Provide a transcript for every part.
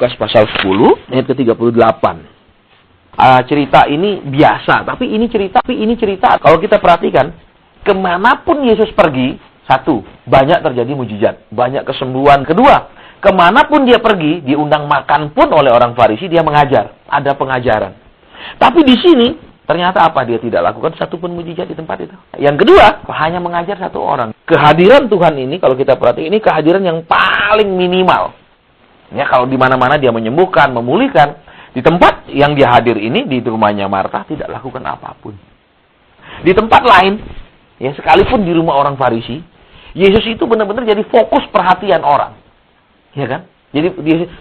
Lukas pasal 10 ayat ke-38. Cerita ini biasa, tapi ini cerita kalau kita perhatikan, kemanapun Yesus pergi, satu, banyak terjadi mujizat, banyak kesembuhan. Kedua, kemanapun dia pergi, diundang makan pun oleh orang Farisi, dia mengajar, ada pengajaran. Tapi di sini, ternyata apa? Dia tidak lakukan satu pun mujizat di tempat itu. Yang kedua, hanya mengajar satu orang. Kehadiran Tuhan ini, kalau kita perhatikan, ini kehadiran yang paling minimal. Ya, kalau di mana-mana dia menyembuhkan, memulihkan, di tempat yang dia hadir ini, di rumahnya Marta, tidak lakukan apapun. Di tempat lain, ya sekalipun di rumah orang Farisi, Yesus itu benar-benar jadi fokus perhatian orang. Ya kan? Jadi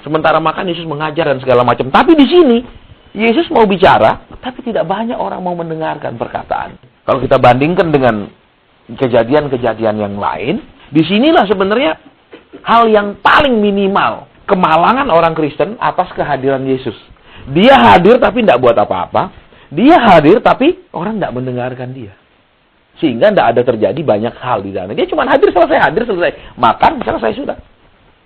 sementara makan, Yesus mengajar dan segala macam. Tapi di sini, Yesus mau bicara, tapi tidak banyak orang mau mendengarkan perkataan. Kalau kita bandingkan dengan kejadian-kejadian yang lain, disinilah sebenarnya hal yang paling minimal. Kemalangan orang Kristen atas kehadiran Yesus. Dia hadir tapi tidak buat apa-apa. Dia hadir tapi orang tidak mendengarkan dia. Sehingga tidak ada terjadi banyak hal di dalamnya. Dia cuma hadir, selesai. Makan, selesai sudah.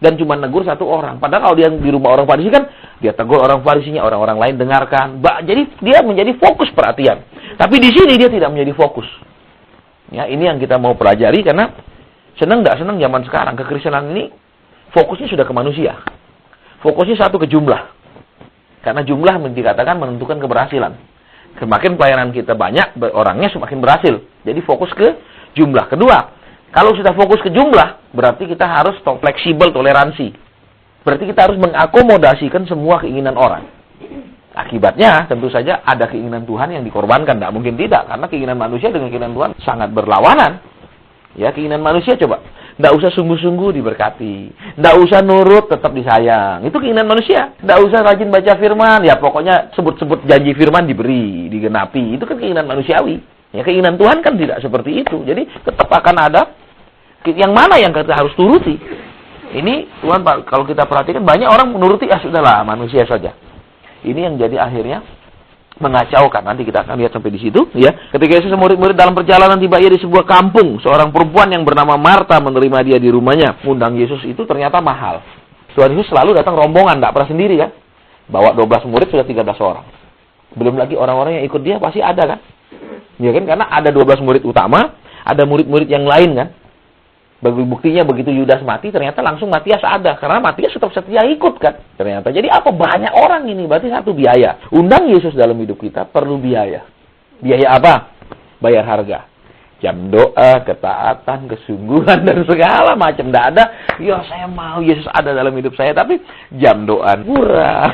Dan cuma negur satu orang. Padahal kalau dia di rumah orang Farisi kan, dia tegur orang Farisinya, orang-orang lain dengarkan. Jadi dia menjadi fokus perhatian. Tapi di sini dia tidak menjadi fokus. Ya, ini yang kita mau pelajari karena senang tidak senang zaman sekarang. Kekristenan ini fokusnya sudah ke manusia. Fokusnya satu ke jumlah. Karena jumlah dikatakan menentukan keberhasilan. Semakin pelayanan kita banyak, orangnya semakin berhasil. Jadi fokus ke jumlah. Kedua, kalau sudah fokus ke jumlah, berarti kita harus fleksibel, toleransi. Berarti kita harus mengakomodasikan semua keinginan orang. Akibatnya, tentu saja ada keinginan Tuhan yang dikorbankan. Tidak mungkin tidak. Karena keinginan manusia dengan keinginan Tuhan sangat berlawanan. Ya, keinginan manusia coba. Tidak usah sungguh-sungguh diberkati. Tidak usah nurut, tetap disayang. Itu keinginan manusia. Tidak usah rajin baca firman. Ya, pokoknya sebut-sebut janji firman diberi, digenapi. Itu kan keinginan manusiawi. Ya, keinginan Tuhan kan tidak seperti itu. Jadi, tetap akan ada yang mana yang kita harus turuti. Ini, Tuhan, kalau kita perhatikan, banyak orang menuruti, ya sudahlah, manusia saja. Ini yang jadi akhirnya mengacaukan. Nanti kita akan lihat sampai di situ, ya. Ketika Yesus murid-murid dalam perjalanan tiba ia di sebuah kampung, seorang perempuan yang bernama Marta menerima dia di rumahnya. Undang Yesus itu ternyata mahal. Tuhan Yesus selalu datang rombongan, tidak pernah sendiri kan. Bawa 12 murid sudah 13 orang. Belum lagi orang-orang yang ikut dia pasti ada kan. Ya kan, karena ada 12 murid utama, ada murid-murid yang lain kan. Buktinya begitu Yudas mati, ternyata langsung Matias ada. Karena Matias tetap setia ikut kan. Ternyata. Jadi apa? Banyak orang ini. Berarti satu biaya. Undang Yesus dalam hidup kita perlu biaya. Biaya apa? Bayar harga. Jam doa, ketaatan, kesungguhan, dan segala macam. Tidak ada, ya saya mau Yesus ada dalam hidup saya. Tapi jam doa kurang.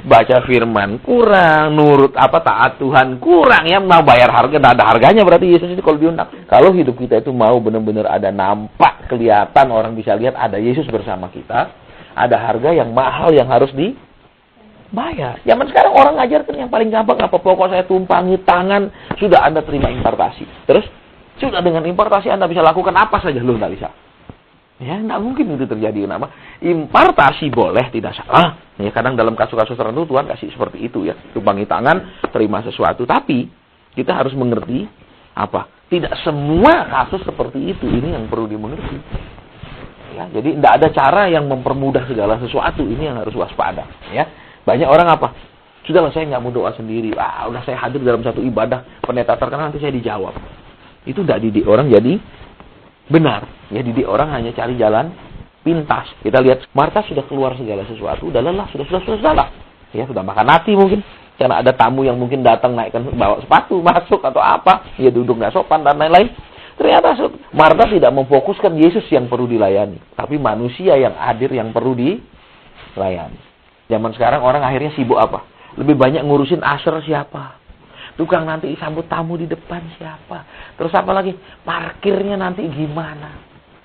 Baca firman kurang. Nurut taat Tuhan kurang. Ya mau bayar harga, tidak ada harganya berarti Yesus itu kalau diundang. Kalau hidup kita itu mau benar-benar ada nampak, kelihatan, orang bisa lihat ada Yesus bersama kita. Ada harga yang mahal yang harus dibayar. Zaman sekarang orang ngajarkan yang paling gampang apa? Pokok saya tumpangi tangan, sudah Anda terima impartasi. Terus sudah dengan impartasi Anda bisa lakukan apa saja. Lu nggak bisa. Ya, nggak mungkin itu terjadi. Kenapa? Impartasi boleh, tidak salah. Ya, kadang dalam kasus-kasus tertentu Tuhan kasih seperti itu ya. Tumpangi tangan, terima sesuatu. Tapi kita harus mengerti apa? Tidak semua kasus seperti itu. Ini yang perlu dimengerti. Ya, jadi tidak ada cara yang mempermudah segala sesuatu. Ini yang harus waspada. Ya, banyak orang apa? Sudahlah saya nggak mau doa sendiri. Udah saya hadir dalam satu ibadah pendeta terkenal nanti saya dijawab. Itu tidak didik orang jadi benar. Ya, didik orang hanya cari jalan pintas. Kita lihat Marta sudah keluar segala sesuatu, udah lelah, sudah lah. Ya, sudah makan nasi mungkin. Karena ada tamu yang mungkin datang naikkan bawa sepatu masuk atau apa, ya duduk nggak sopan dan lain-lain. Ternyata Marta tidak memfokuskan Yesus yang perlu dilayani, tapi manusia yang hadir yang perlu dilayani. Zaman sekarang orang akhirnya sibuk apa? Lebih banyak ngurusin asher siapa? Tukang nanti sambut tamu di depan siapa? Terus apa lagi? Parkirnya nanti gimana?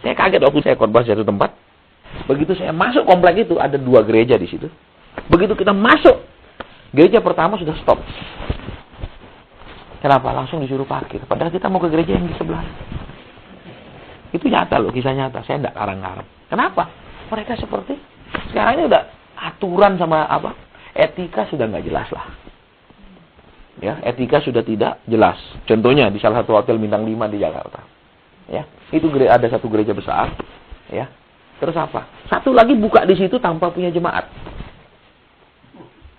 Saya kaget waktu saya khotbah di satu tempat. Begitu saya masuk komplek itu, ada 2 gereja di situ. Begitu kita masuk, gereja pertama sudah stop. Kenapa? Langsung disuruh parkir. Padahal kita mau ke gereja yang di sebelah. Itu nyata loh, kisah nyata. Saya tidak karang-karang. Kenapa? Mereka seperti sekarang ini udah aturan sama apa? Etika sudah nggak jelas lah. Ya, etika sudah tidak jelas. Contohnya di salah satu hotel bintang 5 di Jakarta. Ya, itu ada satu gereja besar. Ya, terus apa? Satu lagi buka di situ tanpa punya jemaat.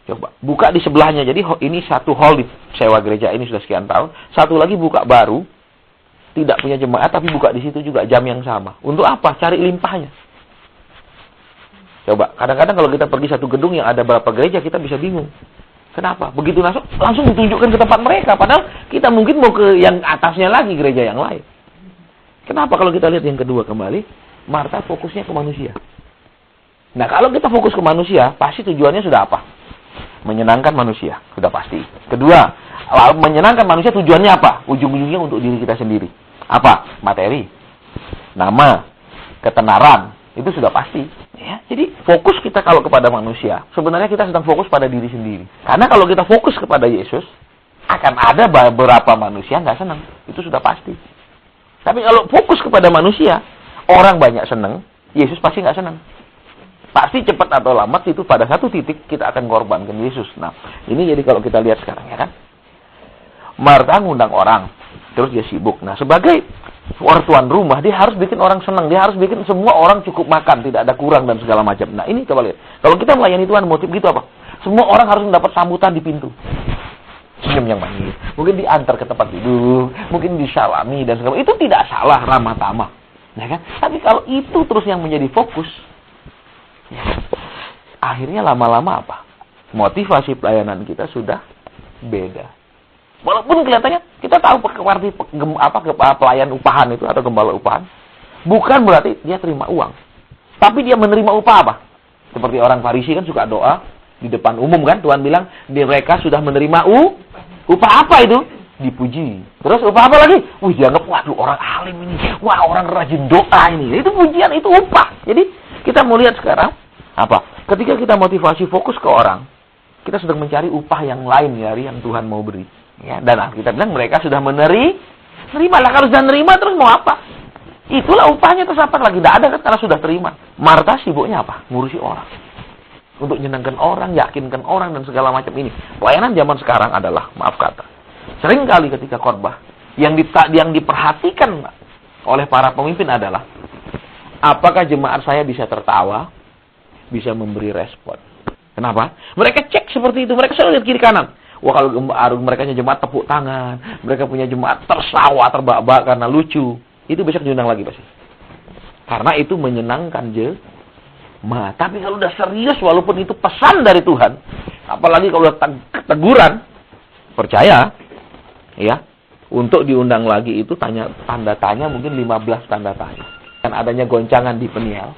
Coba, buka di sebelahnya. Jadi ini satu hall di sewa gereja ini sudah sekian tahun. Satu lagi buka baru, tidak punya jemaat, tapi buka di situ juga jam yang sama. Untuk apa? Cari limpahnya. Coba, kadang-kadang kalau kita pergi satu gedung yang ada berapa gereja, kita bisa bingung. Kenapa? Begitu langsung ditunjukkan ke tempat mereka. Padahal kita mungkin mau ke yang atasnya lagi, gereja yang lain. Kenapa kalau kita lihat yang kedua kembali? Marta fokusnya ke manusia. Nah, kalau kita fokus ke manusia, pasti tujuannya sudah apa? Menyenangkan manusia, sudah pasti. Kedua, menyenangkan manusia tujuannya apa? Ujung-ujungnya untuk diri kita sendiri. Apa? Materi, nama, ketenaran, itu sudah pasti. Ya, jadi fokus kita kalau kepada manusia, sebenarnya kita sedang fokus pada diri sendiri. Karena kalau kita fokus kepada Yesus, akan ada beberapa manusia nggak senang. Itu sudah pasti. Tapi kalau fokus kepada manusia, orang banyak senang, Yesus pasti nggak senang. Pasti cepat atau lambat itu pada satu titik kita akan korbankan Yesus. Nah, ini jadi kalau kita lihat sekarang ya kan. Marta ngundang orang, terus dia sibuk. Nah, sebagai tuan rumah, dia harus bikin orang senang. Dia harus bikin semua orang cukup makan, tidak ada kurang dan segala macam. Nah, ini coba lihat. Kalau kita melayani Tuhan, motif gitu apa? Semua orang harus mendapat sambutan di pintu. Senyum yang manis. Mungkin diantar ke tempat duduk, mungkin disalami dan segala macam. Itu tidak salah, ramah tamah. Ya kan? Tapi kalau itu terus yang menjadi fokus, ya, akhirnya lama-lama apa? Motivasi pelayanan kita sudah beda. Walaupun kelihatannya kita tahu pelayan upahan itu atau gembala upahan, bukan berarti dia terima uang, tapi dia menerima upah apa? Seperti orang Farisi kan suka doa di depan umum kan, Tuhan bilang mereka sudah menerima upah apa itu? Dipuji. Terus upah apa lagi? Wih, dianggap waduh orang alim ini, wah orang rajin doa ini. Itu pujian, itu upah. Jadi kita mau lihat sekarang apa? Ketika kita motivasi fokus ke orang, kita sedang mencari upah yang lain dari yang Tuhan mau beri. Ya, dan kita bilang mereka sudah menerima lah. Kalau sudah menerima terus mau apa? Itulah upahnya, terus apa lagi? Tidak ada kan karena sudah terima. Marta sibuknya apa? Ngurusi orang. Untuk menyenangkan orang, yakinkan orang dan segala macam ini. Pelayanan zaman sekarang adalah, maaf kata, seringkali ketika khotbah yang diperhatikan oleh para pemimpin adalah apakah jemaat saya bisa tertawa, bisa memberi respon. Kenapa? Mereka cek seperti itu. Mereka selalu lihat kiri kanan. Wah, kalau mereka punya jemaat tepuk tangan, mereka punya jemaat tersawa, terbahak-bahak karena lucu, itu besok diundang lagi pasti. Karena itu menyenangkan jemaat. Tapi kalau udah serius, walaupun itu pesan dari Tuhan, apalagi kalau udah teguran, percaya, ya, untuk diundang lagi itu tanda tanya mungkin 15 tanda tanya. Dan adanya goncangan di peniel,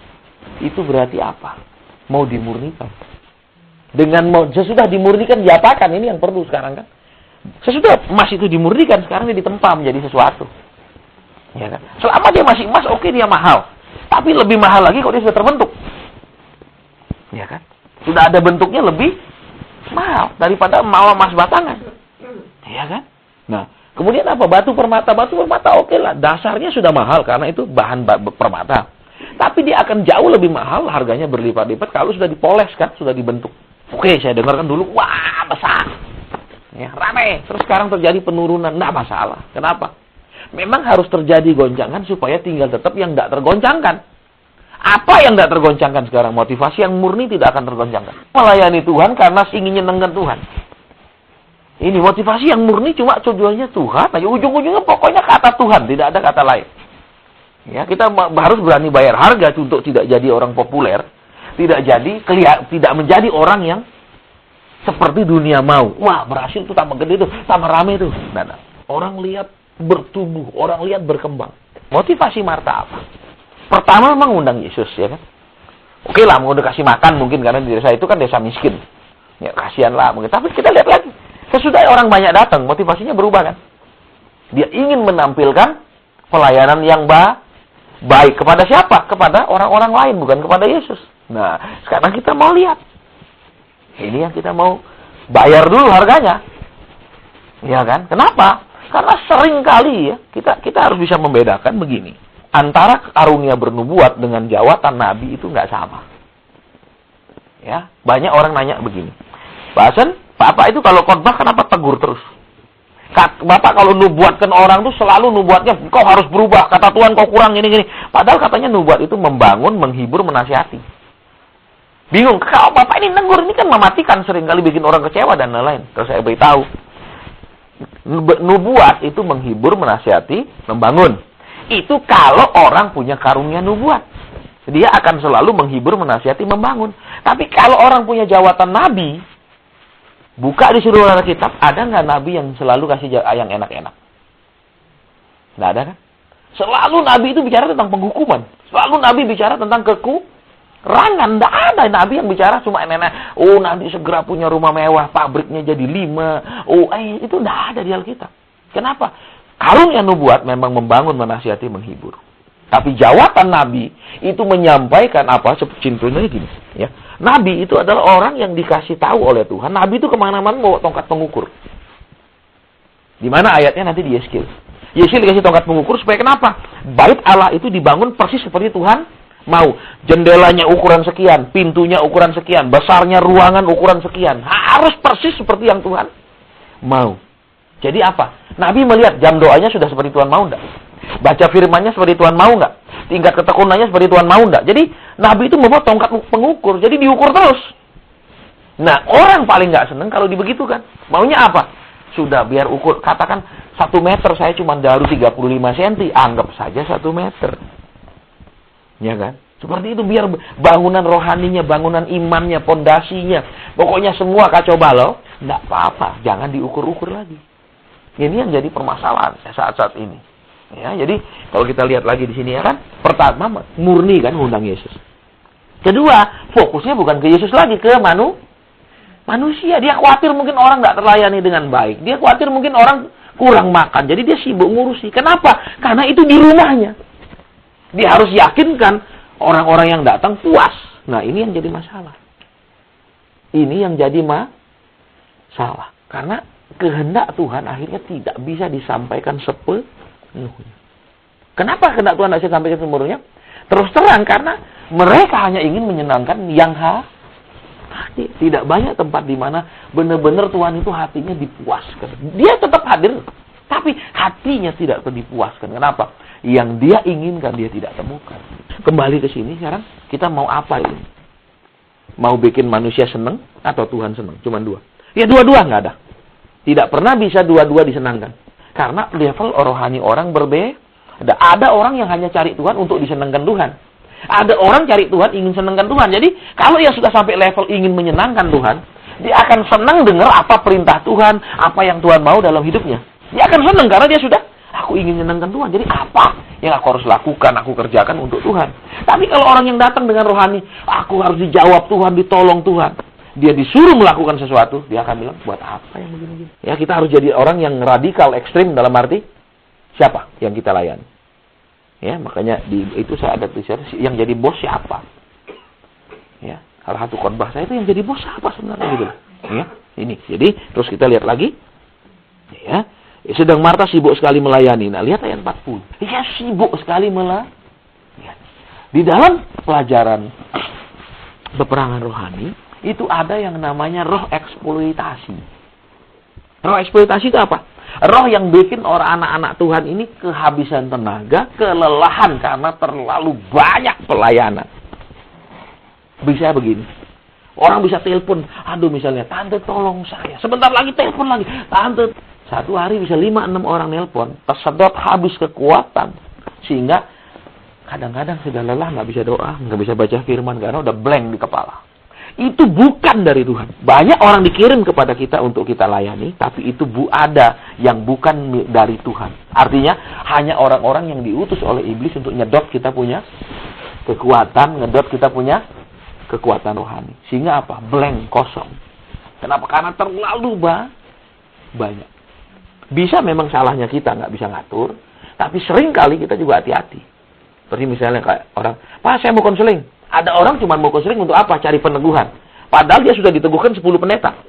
itu berarti apa? Mau dimurnikan. Sesudah dimurnikan diapakan? Ini yang perlu sekarang kan. Sesudah emas itu dimurnikan, sekarang dia ditempa menjadi sesuatu. Ya kan? Selama dia masih emas, oke, dia mahal. Tapi lebih mahal lagi kalau dia sudah terbentuk. Ya kan? Sudah ada bentuknya lebih mahal daripada emas batangan. Ya kan? Nah, kemudian apa? Batu permata oke lah. Dasarnya sudah mahal karena itu bahan permata. Tapi dia akan jauh lebih mahal, harganya berlipat-lipat kalau sudah dipoles kan, sudah dibentuk. Oke, saya dengarkan dulu, wah besar, ya ramai. Terus sekarang terjadi penurunan, nggak masalah. Kenapa? Memang harus terjadi goncangan supaya tinggal tetap yang nggak tergoncangkan. Apa yang nggak tergoncangkan sekarang? Motivasi yang murni tidak akan tergoncangkan. Melayani Tuhan karena ingin nyenengkan Tuhan. Ini motivasi yang murni cuma tujuannya Tuhan. Aja ujung-ujungnya pokoknya kata Tuhan, tidak ada kata lain. Ya, kita harus berani bayar harga untuk tidak jadi orang populer. Tidak menjadi orang yang seperti dunia mau. Wah, berhasil tuh, tambah gede tuh, tambah rame tuh. Nah, orang lihat bertumbuh, orang lihat berkembang. Motivasi Marta apa? Pertama memang undang Yesus, ya kan? Oke lah, mau kasih makan mungkin karena di desa itu kan desa miskin. Ya, kasihan lah mungkin. Tapi kita lihat lagi. Sesudah orang banyak datang, motivasinya berubah kan? Dia ingin menampilkan pelayanan yang baik kepada siapa? Kepada orang-orang lain, bukan kepada Yesus. Nah, sekarang kita mau lihat. Ini yang kita mau bayar dulu harganya. Ya kan? Kenapa? Karena sering kali ya, kita harus bisa membedakan begini. Antara karunia bernubuat dengan jawatan nabi itu nggak sama. Ya, banyak orang nanya begini. Bapak itu kalau khotbah kenapa tegur terus? Bapak kalau nubuatkan orang tuh selalu nubuatnya kau harus berubah, kata Tuhan kau kurang gini-gini. Padahal katanya nubuat itu membangun, menghibur, menasihati. Bingung, kalau Bapak ini negur, ini kan mematikan, seringkali bikin orang kecewa dan lain-lain. Terus saya beritahu, nubuat itu menghibur, menasihati, membangun. Itu kalau orang punya karunia nubuat. Dia akan selalu menghibur, menasihati, membangun. Tapi kalau orang punya jawatan nabi, buka di seluruh Alkitab, ada nggak nabi yang selalu kasih yang enak-enak? Nggak ada kan? Selalu nabi itu bicara tentang penghukuman. Selalu nabi bicara tentang kekurangan. Nggak ada nabi yang bicara cuma enak-enak. Oh, nanti segera punya rumah mewah, pabriknya jadi 5. Oh, itu nggak ada di Alkitab. Kenapa? Karunia nubuat memang membangun, menasihati, menghibur. Tapi jawatan nabi itu menyampaikan apa? Contohnya gini, ya. Nabi itu adalah orang yang dikasih tahu oleh Tuhan. Nabi itu kemana-mana bawa tongkat pengukur. Di mana ayatnya nanti di Yeskiel. Yeskiel dikasih tongkat pengukur supaya kenapa? Bait Allah itu dibangun persis seperti Tuhan mau. Jendelanya ukuran sekian, pintunya ukuran sekian, besarnya ruangan ukuran sekian. Harus persis seperti yang Tuhan mau. Jadi apa? Nabi melihat jam doanya sudah seperti Tuhan mau enggak? Baca firmannya seperti Tuhan mau enggak? Tingkat ketekunannya seperti Tuhan mau enggak? Jadi Nabi itu membawa tongkat pengukur, jadi diukur terus. Nah, orang paling enggak seneng kalau dibegitukan. Maunya apa? Sudah, biar ukur, katakan 1 meter, saya cuma daru 35 cm, anggap saja 1 meter. Ya kan? Seperti itu, biar bangunan rohaninya, bangunan imannya, pondasinya, pokoknya semua kacau balau, enggak apa-apa, jangan diukur-ukur lagi. Ini yang jadi permasalahan saat-saat ini. Ya, jadi kalau kita lihat lagi di sini ya kan, pertama murni kan undang Yesus. Kedua, fokusnya bukan ke Yesus lagi, ke manusia. Dia khawatir mungkin orang nggak terlayani dengan baik. Dia khawatir mungkin orang kurang makan. Jadi dia sibuk ngurusi. Kenapa? Karena itu di rumahnya. Dia harus yakinkan orang-orang yang datang puas. Nah, ini yang jadi masalah. Ini yang jadi masalah. Karena kehendak Tuhan akhirnya tidak bisa disampaikan sepenuhnya. Kenapa kehendak Tuhan tidak bisa disampaikan sepenuhnya? Terus terang, karena mereka hanya ingin menyenangkan yang hati. Tidak banyak tempat di mana benar-benar Tuhan itu hatinya dipuaskan. Dia tetap hadir, tapi hatinya tidak dipuaskan. Kenapa? Yang dia inginkan dia tidak temukan. Kembali ke sini sekarang, kita mau apa ini? Mau bikin manusia senang atau Tuhan senang? Cuma dua. Ya dua-dua nggak ada. Tidak pernah bisa dua-dua disenangkan. Karena level rohani orang berbeda. Ada orang yang hanya cari Tuhan untuk disenangkan Tuhan. Ada orang cari Tuhan ingin senangkan Tuhan. Jadi kalau yang sudah sampai level ingin menyenangkan Tuhan, dia akan senang dengar apa perintah Tuhan, apa yang Tuhan mau dalam hidupnya. Dia akan senang karena dia sudah, aku ingin menyenangkan Tuhan. Jadi apa yang aku harus lakukan, aku kerjakan untuk Tuhan. Tapi kalau orang yang datang dengan rohani, aku harus dijawab Tuhan, ditolong Tuhan. Dia disuruh melakukan sesuatu, dia akan bilang, buat apa yang begini-begini? Ya, kita harus jadi orang yang radikal, ekstrim dalam arti, siapa yang kita layani? Ya, makanya itu saya ada tulisan, yang jadi bos siapa? Ya, salah satu khotbah saya itu yang jadi bos siapa sebenarnya gitu. Ya, ini. Jadi, terus kita lihat lagi. Ya, sedang Marta sibuk sekali melayani. Nah, lihat ayat 40. Dia sibuk sekali melayani. Di dalam pelajaran peperangan rohani, itu ada yang namanya roh eksploitasi. Roh eksploitasi itu apa? Roh yang bikin orang anak-anak Tuhan ini kehabisan tenaga, kelelahan karena terlalu banyak pelayanan. Bisa begini. Orang bisa telepon, aduh misalnya, tante tolong saya. Sebentar lagi telepon lagi. Tante, satu hari bisa 5-6 orang nelpon. Tersedot habis kekuatan. Sehingga kadang-kadang sudah lelah, nggak bisa doa, nggak bisa baca firman, karena udah blank di kepala. Itu bukan dari Tuhan. Banyak orang dikirim kepada kita untuk kita layani, tapi itu ada yang bukan dari Tuhan. Artinya, hanya orang-orang yang diutus oleh iblis untuk nyedot kita punya kekuatan, ngedot kita punya kekuatan rohani. Sehingga apa? Blank, kosong. Kenapa? Karena terlalu banyak. Bisa memang salahnya kita, nggak bisa ngatur, tapi sering kali kita juga hati-hati. Seperti misalnya kayak orang, Pak, saya mau konseling. Ada orang cuma mau konseling untuk apa? Cari peneguhan. Padahal dia sudah diteguhkan 10 pendeta.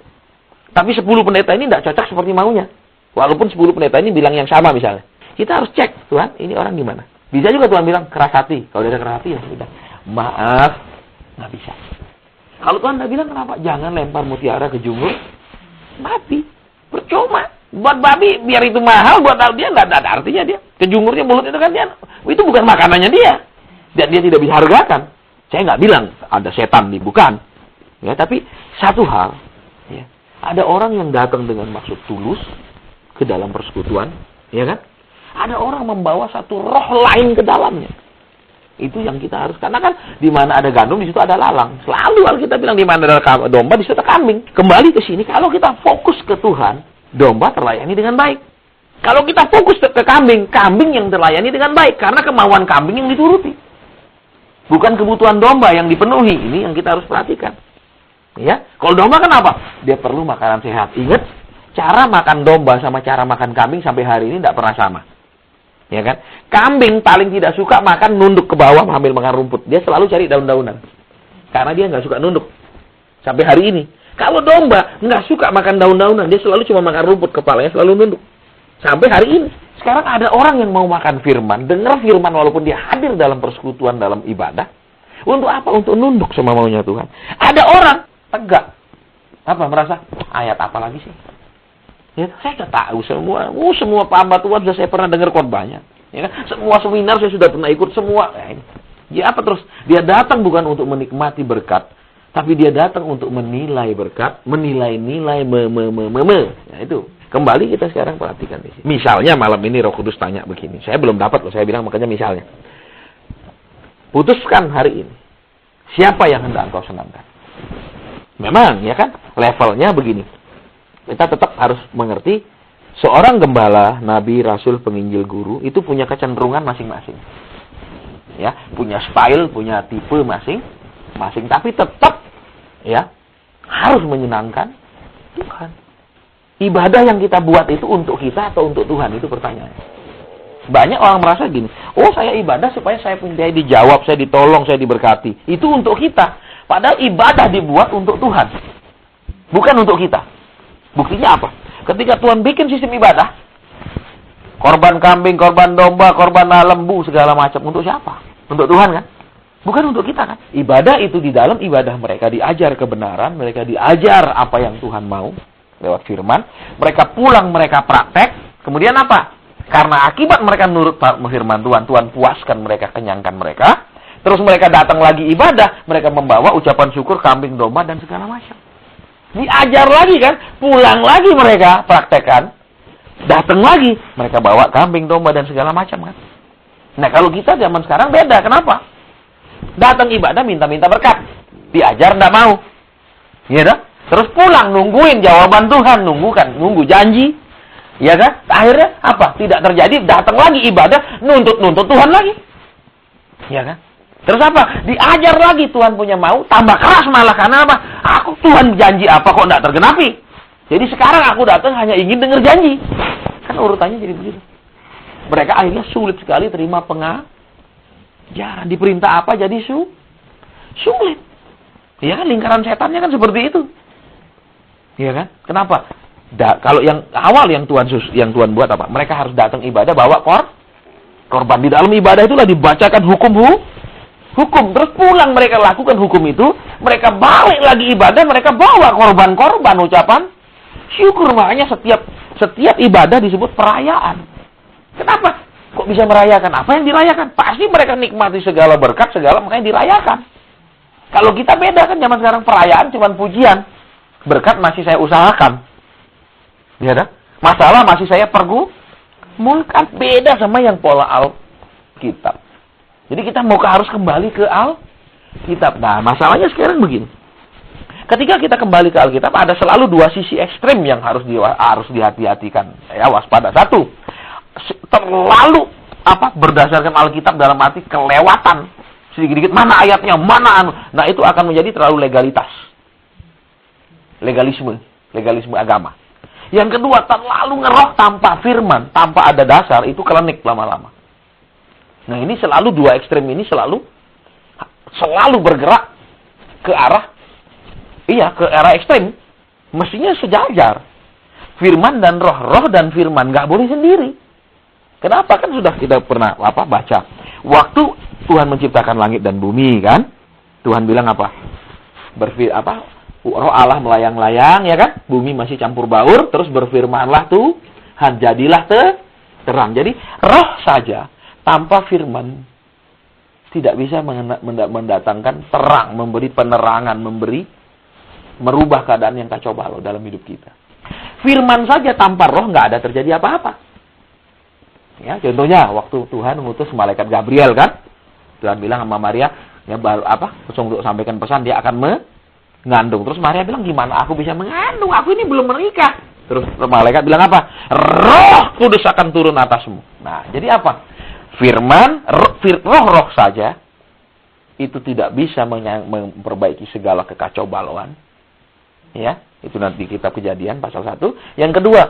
Tapi 10 pendeta ini tidak cocok seperti maunya. Walaupun 10 pendeta ini bilang yang sama misalnya. Kita harus cek, Tuhan, ini orang gimana? Bisa juga Tuhan bilang, keras hati. Kalau dia ada keras hati, ya sudah. Maaf, nggak bisa. Kalau Tuhan nggak bilang, kenapa? Jangan lempar mutiara ke jumur. Mati. Percuma. Buat babi, biar itu mahal, buat dia nggak ada artinya dia. Ke jumurnya mulut itu kan dia. Itu bukan makanannya dia. Dan dia tidak bisa hargakan. Saya nggak bilang ada setan nih, bukan. Ya, tapi satu hal, ya, ada orang yang datang dengan maksud tulus ke dalam persekutuan, ya kan? Ada orang membawa satu roh lain ke dalamnya. Itu yang kita harus, karena kan di mana ada gandum di situ ada lalang. Selalu Alkitab bilang di mana ada domba di situ ada kambing. Kembali ke sini, kalau kita fokus ke Tuhan, domba terlayani dengan baik. Kalau kita fokus ke kambing, kambing yang terlayani dengan baik karena kemauan kambing yang dituruti. Bukan kebutuhan domba yang dipenuhi. Ini yang kita harus perhatikan. Ya, kalau domba kenapa? Dia perlu makanan sehat. Ingat, cara makan domba sama cara makan kambing sampai hari ini tidak pernah sama. Ya kan? Kambing paling tidak suka makan nunduk ke bawah sambil makan rumput. Dia selalu cari daun-daunan. Karena dia nggak suka nunduk. Sampai hari ini. Kalau domba nggak suka makan daun-daunan, dia selalu cuma makan rumput, kepalanya selalu nunduk. Sampai hari ini. Sekarang ada orang yang mau makan firman, dengar firman walaupun dia hadir dalam persekutuan, dalam ibadah. Untuk apa? Untuk nunduk sama maunya Tuhan. Ada orang tegak. Apa? Merasa, ayat apa lagi sih? Ya, saya sudah tahu semua. Semua hamba Tuhan sudah saya pernah dengar khotbahnya. Ya kan? Semua seminar saya sudah pernah ikut semua. Ya apa terus? Dia datang bukan untuk menikmati berkat, tapi dia datang untuk menilai berkat, menilai-nilai Ya, itu. Kembali kita sekarang perhatikan di sini. Misalnya malam ini Roh Kudus tanya begini. Saya belum dapat loh, saya bilang makanya misalnya. Putuskan hari ini. Siapa yang hendak engkau senangkan? Memang, ya kan? Levelnya begini. Kita tetap harus mengerti, seorang gembala, nabi, rasul, penginjil, guru, itu punya kecenderungan masing-masing. Ya, punya style, punya tipe masing-masing. Tapi tetap, ya, harus menyenangkan Tuhan. Ibadah yang kita buat itu untuk kita atau untuk Tuhan? Itu pertanyaannya. Banyak orang merasa gini, oh saya ibadah supaya saya dijawab, saya ditolong, saya diberkati. Itu untuk kita. Padahal ibadah dibuat untuk Tuhan. Bukan untuk kita. Buktinya apa? Ketika Tuhan bikin sistem ibadah, korban kambing, korban domba, korban lembu, segala macam. Untuk siapa? Untuk Tuhan kan? Bukan untuk kita kan? Ibadah itu di dalam ibadah mereka diajar kebenaran, mereka diajar apa yang Tuhan mau lewat firman. Mereka pulang, mereka praktek. Kemudian apa? Karena akibat mereka nurut firman Tuhan, Tuhan puaskan mereka, kenyangkan mereka. Terus mereka datang lagi ibadah, mereka membawa ucapan syukur, kambing, domba, dan segala macam. Diajar lagi kan, pulang lagi mereka praktekkan, datang lagi, mereka bawa kambing, domba, dan segala macam kan. Nah kalau kita zaman sekarang beda, kenapa? Datang ibadah minta-minta berkat, diajar nggak mau, ya dah. Terus pulang nungguin jawaban Tuhan, nunggu janji, ya kan? Akhirnya apa? Tidak terjadi, datang lagi ibadah, nuntut Tuhan lagi, ya kan? Terus apa? Diajar lagi, Tuhan punya mau, tambah keras malah. Karena apa? Tuhan janji apa kok tidak tergenapi? Jadi sekarang aku datang hanya ingin dengar janji. Kan urutannya jadi begitu. Mereka akhirnya sulit sekali terima pengajaran. Diperintah apa jadi sulit. Ya kan, lingkaran setannya kan seperti itu. Iya kan? Kenapa? Kalau yang awal yang Tuhan buat apa? Mereka harus datang ibadah bawa korban. Di dalam ibadah itulah dibacakan hukum. Terus pulang mereka lakukan hukum itu, mereka balik lagi ibadah, mereka bawa korban ucapan syukur. Makanya setiap ibadah disebut perayaan. Kenapa? Kok bisa merayakan? Apa yang dirayakan? Pasti mereka nikmati segala berkat, makanya dirayakan. Kalau kita beda kan, zaman sekarang perayaan cuma pujian. Berkat masih saya usahakan. Ya dah? Masalah masih saya pergumulkan. Beda sama yang pola Alkitab. Jadi kita harus kembali ke Alkitab. Nah, masalahnya sekarang begini. Ketika kita kembali ke Alkitab, ada selalu dua sisi ekstrem yang harus dihati-hatikan. Ya, waspada. Satu, terlalu berdasarkan Alkitab dalam arti kelewatan. Sedikit-sedikit mana ayatnya, Nah, itu akan menjadi terlalu legalisme agama. Yang kedua, terlalu ngeroh tanpa firman, tanpa ada dasar, itu klinik lama-lama. Nah, ini selalu dua ekstrem ini selalu bergerak ke arah ekstrem. Mestinya sejajar. Firman dan roh dan firman nggak boleh sendiri. Kenapa? Kan sudah kita pernah baca. Waktu Tuhan menciptakan langit dan bumi kan, Tuhan bilang apa? Roh Allah melayang-layang, ya kan? Bumi masih campur baur, terus berfirmanlah Tuhan, jadilah terang. Jadi roh saja tanpa firman tidak bisa mendatangkan terang, memberi penerangan, memberi merubah keadaan yang kacau balau dalam hidup kita. Firman saja tanpa roh nggak ada terjadi apa-apa. Ya, contohnya waktu Tuhan mengutus malaikat Gabriel kan, Tuhan bilang sama Maria, ya untuk sampaikan pesan dia akan mengandung. Terus Maria bilang, gimana aku bisa mengandung? Aku ini belum menikah. Terus malaikat bilang apa? Roh Kudus akan turun atasmu. Nah, jadi apa? Firman, roh saja itu tidak bisa memperbaiki segala kekacau balauan. Ya, itu nanti kitab Kejadian pasal 1. Yang kedua,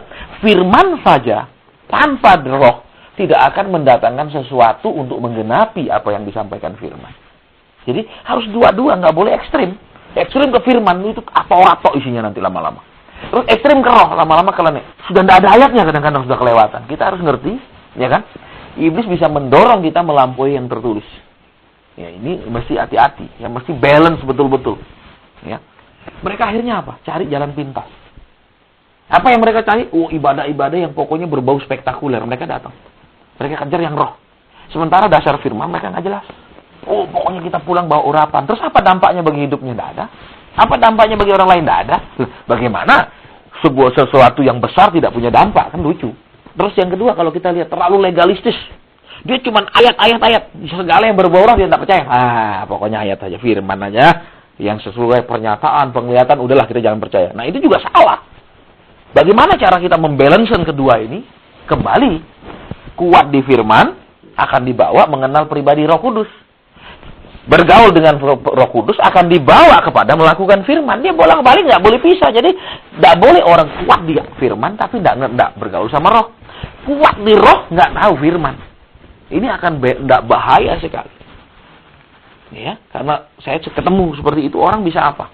firman saja tanpa roh tidak akan mendatangkan sesuatu untuk menggenapi apa yang disampaikan firman. Jadi harus dua-dua, nggak boleh ekstrim. Ekstrim ke firman itu ato-ato isinya nanti lama-lama. Terus ekstrim ke roh, lama-lama kelenek. Sudah tidak ada ayatnya, kadang-kadang sudah kelewatan. Kita harus ngerti, ya kan? Iblis bisa mendorong kita melampaui yang tertulis. Ya, ini mesti hati-hati, ya mesti balance betul-betul. Ya. Mereka akhirnya apa? Cari jalan pintas. Apa yang mereka cari? Ibadah-ibadah yang pokoknya berbau spektakuler. Mereka datang. Mereka kejar yang roh. Sementara dasar firman mereka nggak jelas. Pokoknya kita pulang bawa urapan. Terus apa dampaknya bagi hidupnya? Nggak ada. Apa dampaknya bagi orang lain? Nggak ada. Bagaimana sesuatu yang besar tidak punya dampak? Kan lucu. Terus yang kedua, kalau kita lihat terlalu legalistis. Dia cuma ayat. Segala yang berbau roh dia tidak percaya. Pokoknya ayat aja, firman aja. Yang sesuai pernyataan, penglihatan, udahlah kita jangan percaya. Nah, itu juga salah. Bagaimana cara kita membalancekan kedua ini? Kembali, kuat di firman, akan dibawa mengenal pribadi Roh Kudus. Bergaul dengan Roh Kudus akan dibawa kepada melakukan firman. Dia bolak-balik, nggak boleh pisah. Jadi, nggak boleh orang kuat di firman, tapi nggak bergaul sama roh. Kuat di roh, nggak tahu firman. Ini akan nggak bahaya sekali. Ya, karena saya ketemu seperti itu, orang bisa apa?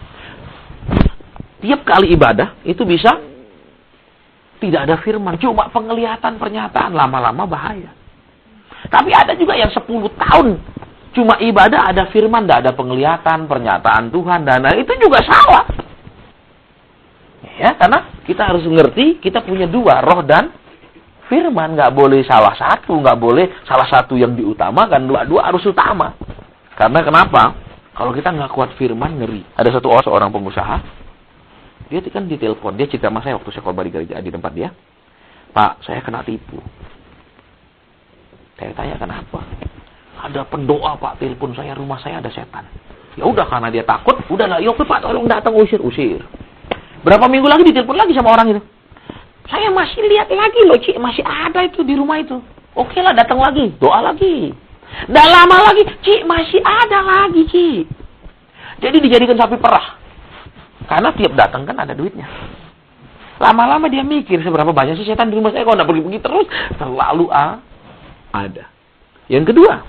Tiap kali ibadah, itu bisa tidak ada firman. Cuma penglihatan, pernyataan, lama-lama bahaya. Tapi ada juga yang 10 tahun cuma ibadah, ada firman, tidak ada penglihatan, pernyataan Tuhan, dan itu juga salah. Ya, karena kita harus mengerti, kita punya dua, roh dan firman. Nggak boleh salah satu, nggak boleh salah satu yang diutamakan, dua-dua harus utama. Karena kenapa? Kalau kita nggak kuat firman, ngeri. Ada seorang pengusaha, dia kan ditelepon, dia cerita sama saya waktu saya khotbah di gereja di tempat dia. Pak, saya kena tipu. Saya tanya kenapa? Ada pendoa Pak, telepon saya, rumah saya ada setan. Ya udah, karena dia takut, udahlah, yuk Pak, tolong datang, usir. Berapa minggu lagi ditelepon lagi sama orang itu. Saya masih lihat lagi loh, Cik, masih ada itu di rumah itu. Oke lah, datang lagi, doa lagi. Nggak lama lagi, Cik, masih ada lagi, Cik. Jadi dijadikan sapi perah. Karena tiap datang kan ada duitnya. Lama-lama dia mikir, seberapa banyak sih setan di rumah saya, kalau nggak pergi-pergi terus, terlalu ada. Yang kedua,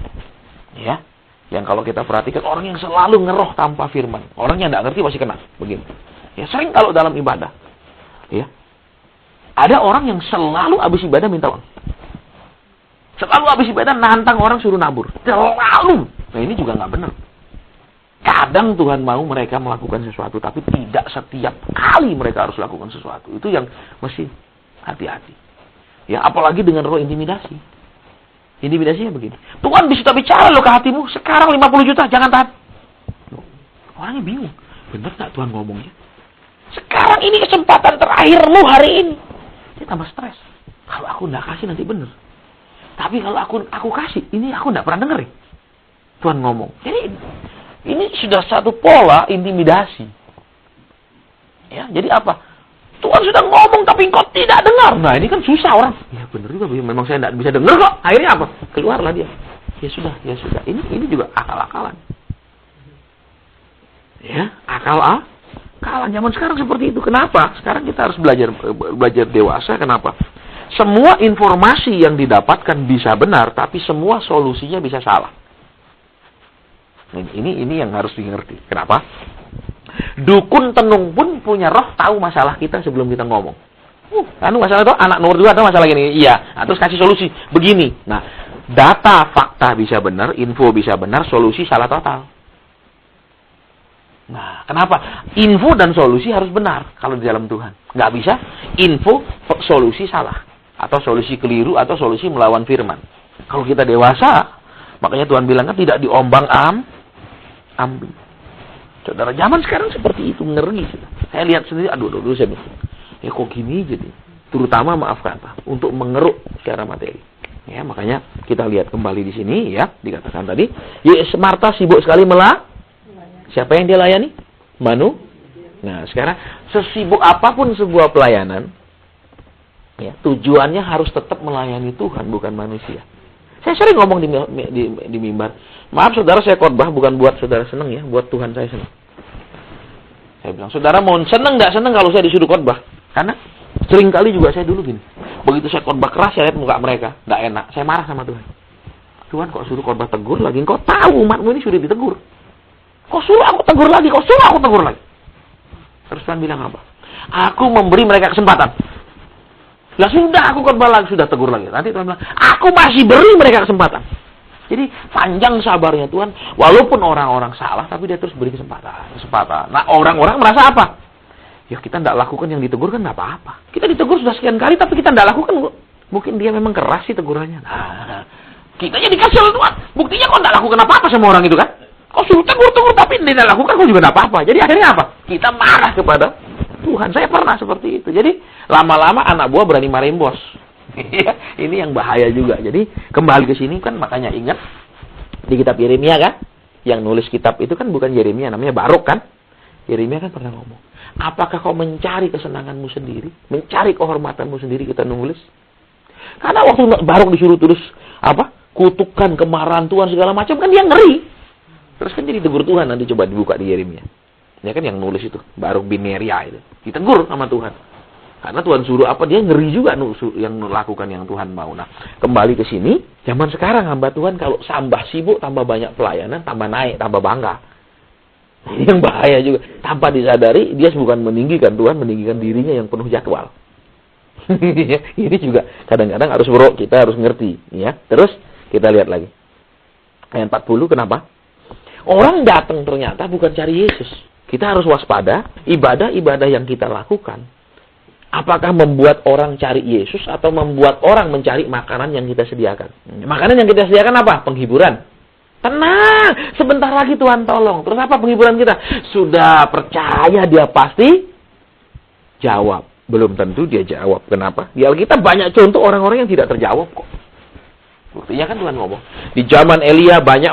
ya, yang kalau kita perhatikan, orang yang selalu ngeroh tanpa firman. Orang yang nggak ngerti pasti kena, begini. Ya, sering kalau dalam ibadah, ya, ada orang yang selalu habis ibadah minta uang. Selalu habis ibadah nantang orang suruh nabur. Selalu. Nah, ini juga nggak benar. Kadang Tuhan mau mereka melakukan sesuatu, tapi tidak setiap kali mereka harus lakukan sesuatu. Itu yang mesti hati-hati. Ya, apalagi dengan roh intimidasi. Intimidasinya begini. Tuhan bisa bicara loh ke hatimu. Sekarang 50 juta, jangan tahan. Orangnya bingung. Benar nggak Tuhan ngomongnya? Sekarang ini kesempatan terakhirmu hari ini. Dia tambah stres. Kalau aku nggak kasih nanti bener. Tapi kalau aku kasih, ini aku nggak pernah denger. Tuhan ngomong. Jadi ini sudah satu pola intimidasi. Ya, jadi apa? Tuhan sudah ngomong tapi engkau tidak dengar. Nah, ini kan susah orang. Ya benar juga, memang saya tidak bisa dengar kok. Akhirnya apa? Keluarlah dia. Ya sudah. Ini juga akal-akalan. Ya, akalan zaman sekarang seperti itu. Kenapa? Sekarang kita harus belajar dewasa. Kenapa? Semua informasi yang didapatkan bisa benar, tapi semua solusinya bisa salah. Ini yang harus dimengerti. Kenapa? Dukun tenung pun punya roh, tahu masalah kita sebelum kita ngomong. Masalah itu anak nomor 2 ada masalah gini. Iya, terus kasih solusi. Begini. Nah, data, fakta bisa benar, info bisa benar, solusi salah total. Nah, kenapa? Info dan solusi harus benar kalau di dalam Tuhan. Nggak bisa info, solusi salah. Atau solusi keliru, atau solusi melawan firman. Kalau kita dewasa, makanya Tuhan bilang kan tidak diombang ambing. Saudara, zaman sekarang seperti itu, ngeri. Saya lihat sendiri, aduh, saya bilang, ya kok gini jadi. Terutama maaf kata, untuk mengeruk secara materi. Ya, makanya kita lihat kembali di sini ya, dikatakan tadi, Marta sibuk sekali siapa yang dia layani? Nah, sekarang sesibuk apapun sebuah pelayanan, ya, tujuannya harus tetap melayani Tuhan, bukan manusia. Saya sering ngomong di mimbar, maaf saudara, saya khotbah bukan buat saudara senang ya, buat Tuhan saya senang. Saya bilang, saudara mau senang nggak senang kalau saya disuruh khotbah? Karena sering kali juga saya dulu gini, begitu saya khotbah keras, saya lihat muka mereka, nggak enak, saya marah sama Tuhan. Tuhan kok suruh khotbah tegur lagi, kau tahu umatmu ini sudah ditegur. Kok suruh aku tegur lagi, Terus Tuhan bilang apa? Aku memberi mereka kesempatan. Lah sudah, aku khotbah lagi, sudah tegur lagi. Nanti Tuhan bilang, aku masih beri mereka kesempatan. Jadi panjang sabarnya Tuhan, walaupun orang-orang salah, tapi dia terus beri kesempatan. Nah, orang-orang merasa apa? Ya kita tidak lakukan yang ditegur kan tidak apa-apa. Kita ditegur sudah sekian kali, tapi kita tidak lakukan. Mungkin dia memang keras sih tegurannya. Nah, kita jadi kesel Tuhan. Buktinya kok tidak lakukan apa-apa sama orang itu kan? Kok suruh tegur, tapi tidak lakukan kok juga tidak apa-apa. Jadi akhirnya apa? Kita marah kepada Tuhan. Saya pernah seperti itu. Jadi lama-lama anak buah berani marahin bos. Ini yang bahaya juga. Jadi kembali ke sini kan, makanya ingat di kitab Yeremia kan, yang nulis kitab itu kan bukan Yeremia, namanya Baruk kan. Yeremia kan pernah ngomong, apakah kau mencari kesenanganmu sendiri, mencari kehormatanmu sendiri, kita nulis. Karena waktu Baruk disuruh tulis kutukan, kemarahan Tuhan segala macam, kan dia ngeri. Terus kan jadi tegur Tuhan, nanti coba dibuka di Yeremia. Ya kan yang nulis itu, Baruk bin Neria itu. Ditegur sama Tuhan. Karena Tuhan suruh apa, dia ngeri juga yang lakukan yang Tuhan mau. Nah, kembali ke sini, zaman sekarang hamba Tuhan kalau tambah sibuk, tambah banyak pelayanan, tambah naik, tambah bangga. Ini yang bahaya juga. Tanpa disadari, dia bukan meninggikan Tuhan, meninggikan dirinya yang penuh jadwal. Ini juga kadang-kadang harus kita harus ngerti. Ya. Terus, kita lihat lagi. Ayat 40, kenapa? Orang datang ternyata bukan cari Yesus. Kita harus waspada, ibadah-ibadah yang kita lakukan. Apakah membuat orang cari Yesus atau membuat orang mencari makanan yang kita sediakan? Makanan yang kita sediakan apa? Penghiburan. Tenang, sebentar lagi Tuhan tolong. Terus apa penghiburan kita? Sudah percaya dia pasti jawab. Belum tentu dia jawab. Kenapa? Di Alkitab banyak contoh orang-orang yang tidak terjawab kok. Buktinya kan Tuhan ngomong. Di zaman Elia banyak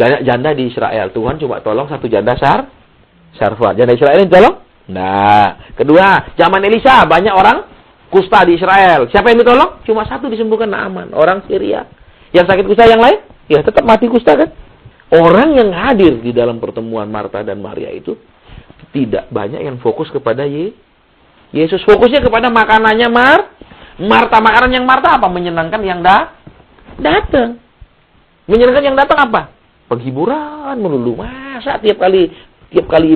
janda di Israel. Tuhan coba tolong satu janda Sarfat. Janda Israel ini tolong? Nah, kedua, zaman Elisa banyak orang kusta di Israel. Siapa yang ditolong? Cuma satu disembuhkan, Naaman, orang Syria. Yang sakit kusta yang lain? Ya tetap mati kusta kan? Orang yang hadir di dalam pertemuan Marta dan Maria itu tidak banyak yang fokus kepada Yesus. Fokusnya kepada makanannya Marta. Makanan yang Marta apa? Menyenangkan yang datang. Menyenangkan yang datang apa? Penghiburan melulu. Masa tiap kali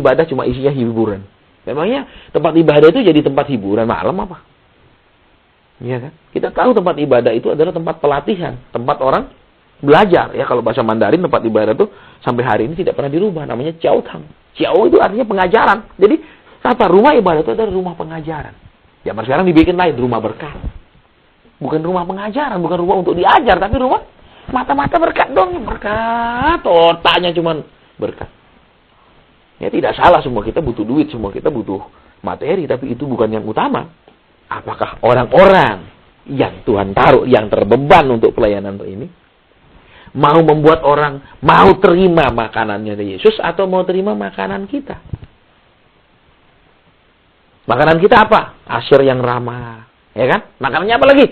ibadah cuma isinya hiburan? Memangnya tempat ibadah itu jadi tempat hiburan malam apa? Iya kan? Kita tahu tempat ibadah itu adalah tempat pelatihan, tempat orang belajar. Ya, kalau bahasa Mandarin tempat ibadah itu sampai hari ini tidak pernah dirubah, namanya Jiaotang. Jiao itu artinya pengajaran. Jadi, rumah ibadah itu adalah rumah pengajaran. Zaman sekarang dibikin lain, rumah berkat. Bukan rumah pengajaran, bukan rumah untuk diajar, tapi rumah mata-mata berkat dong, berkat. Otaknya cuman berkat. Ya tidak salah, semua kita butuh duit, semua kita butuh materi, tapi itu bukan yang utama. Apakah orang-orang yang Tuhan taruh, yang terbeban untuk pelayanan ini, mau membuat orang mau terima makanannya dari Yesus atau mau terima makanan kita? Makanan kita apa? Asyir yang ramah, ya kan? Makanannya apa lagi?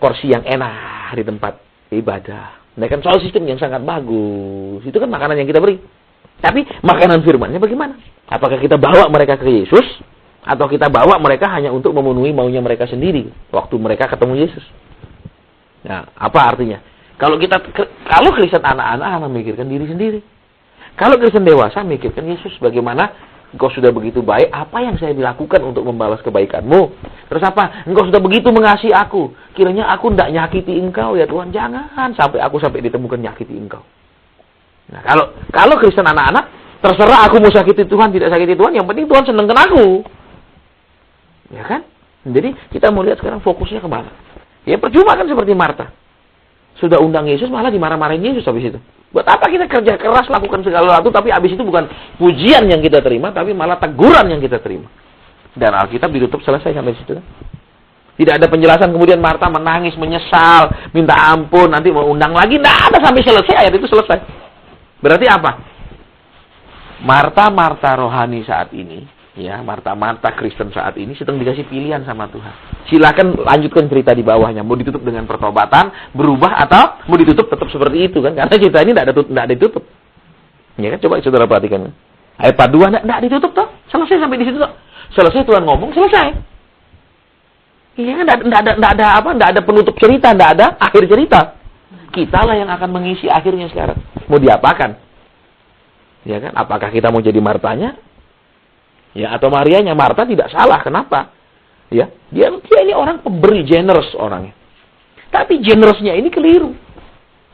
Kursi yang enak di tempat ibadah. Nah, kan soal sistem yang sangat bagus. Itu kan makanan yang kita beri. Tapi makanan firman-Nya bagaimana? Apakah kita bawa mereka ke Yesus atau kita bawa mereka hanya untuk memenuhi maunya mereka sendiri waktu mereka ketemu Yesus? Nah, apa artinya? Kalau Kristen anak-anak memikirkan diri sendiri. Kalau Kristen dewasa mikirkan Yesus, bagaimana engkau sudah begitu baik, apa yang saya lakukan untuk membalas kebaikanmu? Terus apa? Engkau sudah begitu mengasihi aku. Kiranya aku tidak nyakiti engkau ya Tuhan. Jangan sampai aku ditemukan nyakiti engkau. Nah, kalau Kristen anak-anak, terserah aku mau sakiti Tuhan, tidak sakiti Tuhan, yang penting Tuhan senengkan aku. Ya kan? Jadi, kita mau lihat sekarang fokusnya kemana. Ya, percuma kan seperti Marta. Sudah undang Yesus, malah dimarah-marahin Yesus habis itu. Buat apa kita kerja keras, lakukan segala sesuatu, tapi habis itu bukan pujian yang kita terima, tapi malah teguran yang kita terima. Dan Alkitab ditutup selesai sampai situ. Tidak ada penjelasan kemudian Marta menangis, menyesal, minta ampun, nanti mau undang lagi. Tidak ada sampai selesai, ayat itu selesai. Berarti apa? Marta rohani saat ini, ya, Marta Kristen saat ini sedang dikasih pilihan sama Tuhan. Silakan lanjutkan cerita di bawahnya. Mau ditutup dengan pertobatan, berubah, atau mau ditutup tetap seperti itu kan? Karena cerita ini tidak ada ditutup. Ya kan? Coba saudara perhatikan. Ayat 42 tidak ditutup toh. Selesai sampai di situ toh. Selesai Tuhan ngomong, selesai. Iya kan? Tidak ada penutup cerita, tidak ada akhir cerita. Kitalah yang akan mengisi akhirnya sekarang. Mau diapakan? Ya kan? Apakah kita mau jadi Martanya? Ya, atau Marianya? Marta tidak salah. Kenapa? Ya, dia ini orang pemberi, generous orangnya. Tapi generousnya ini keliru.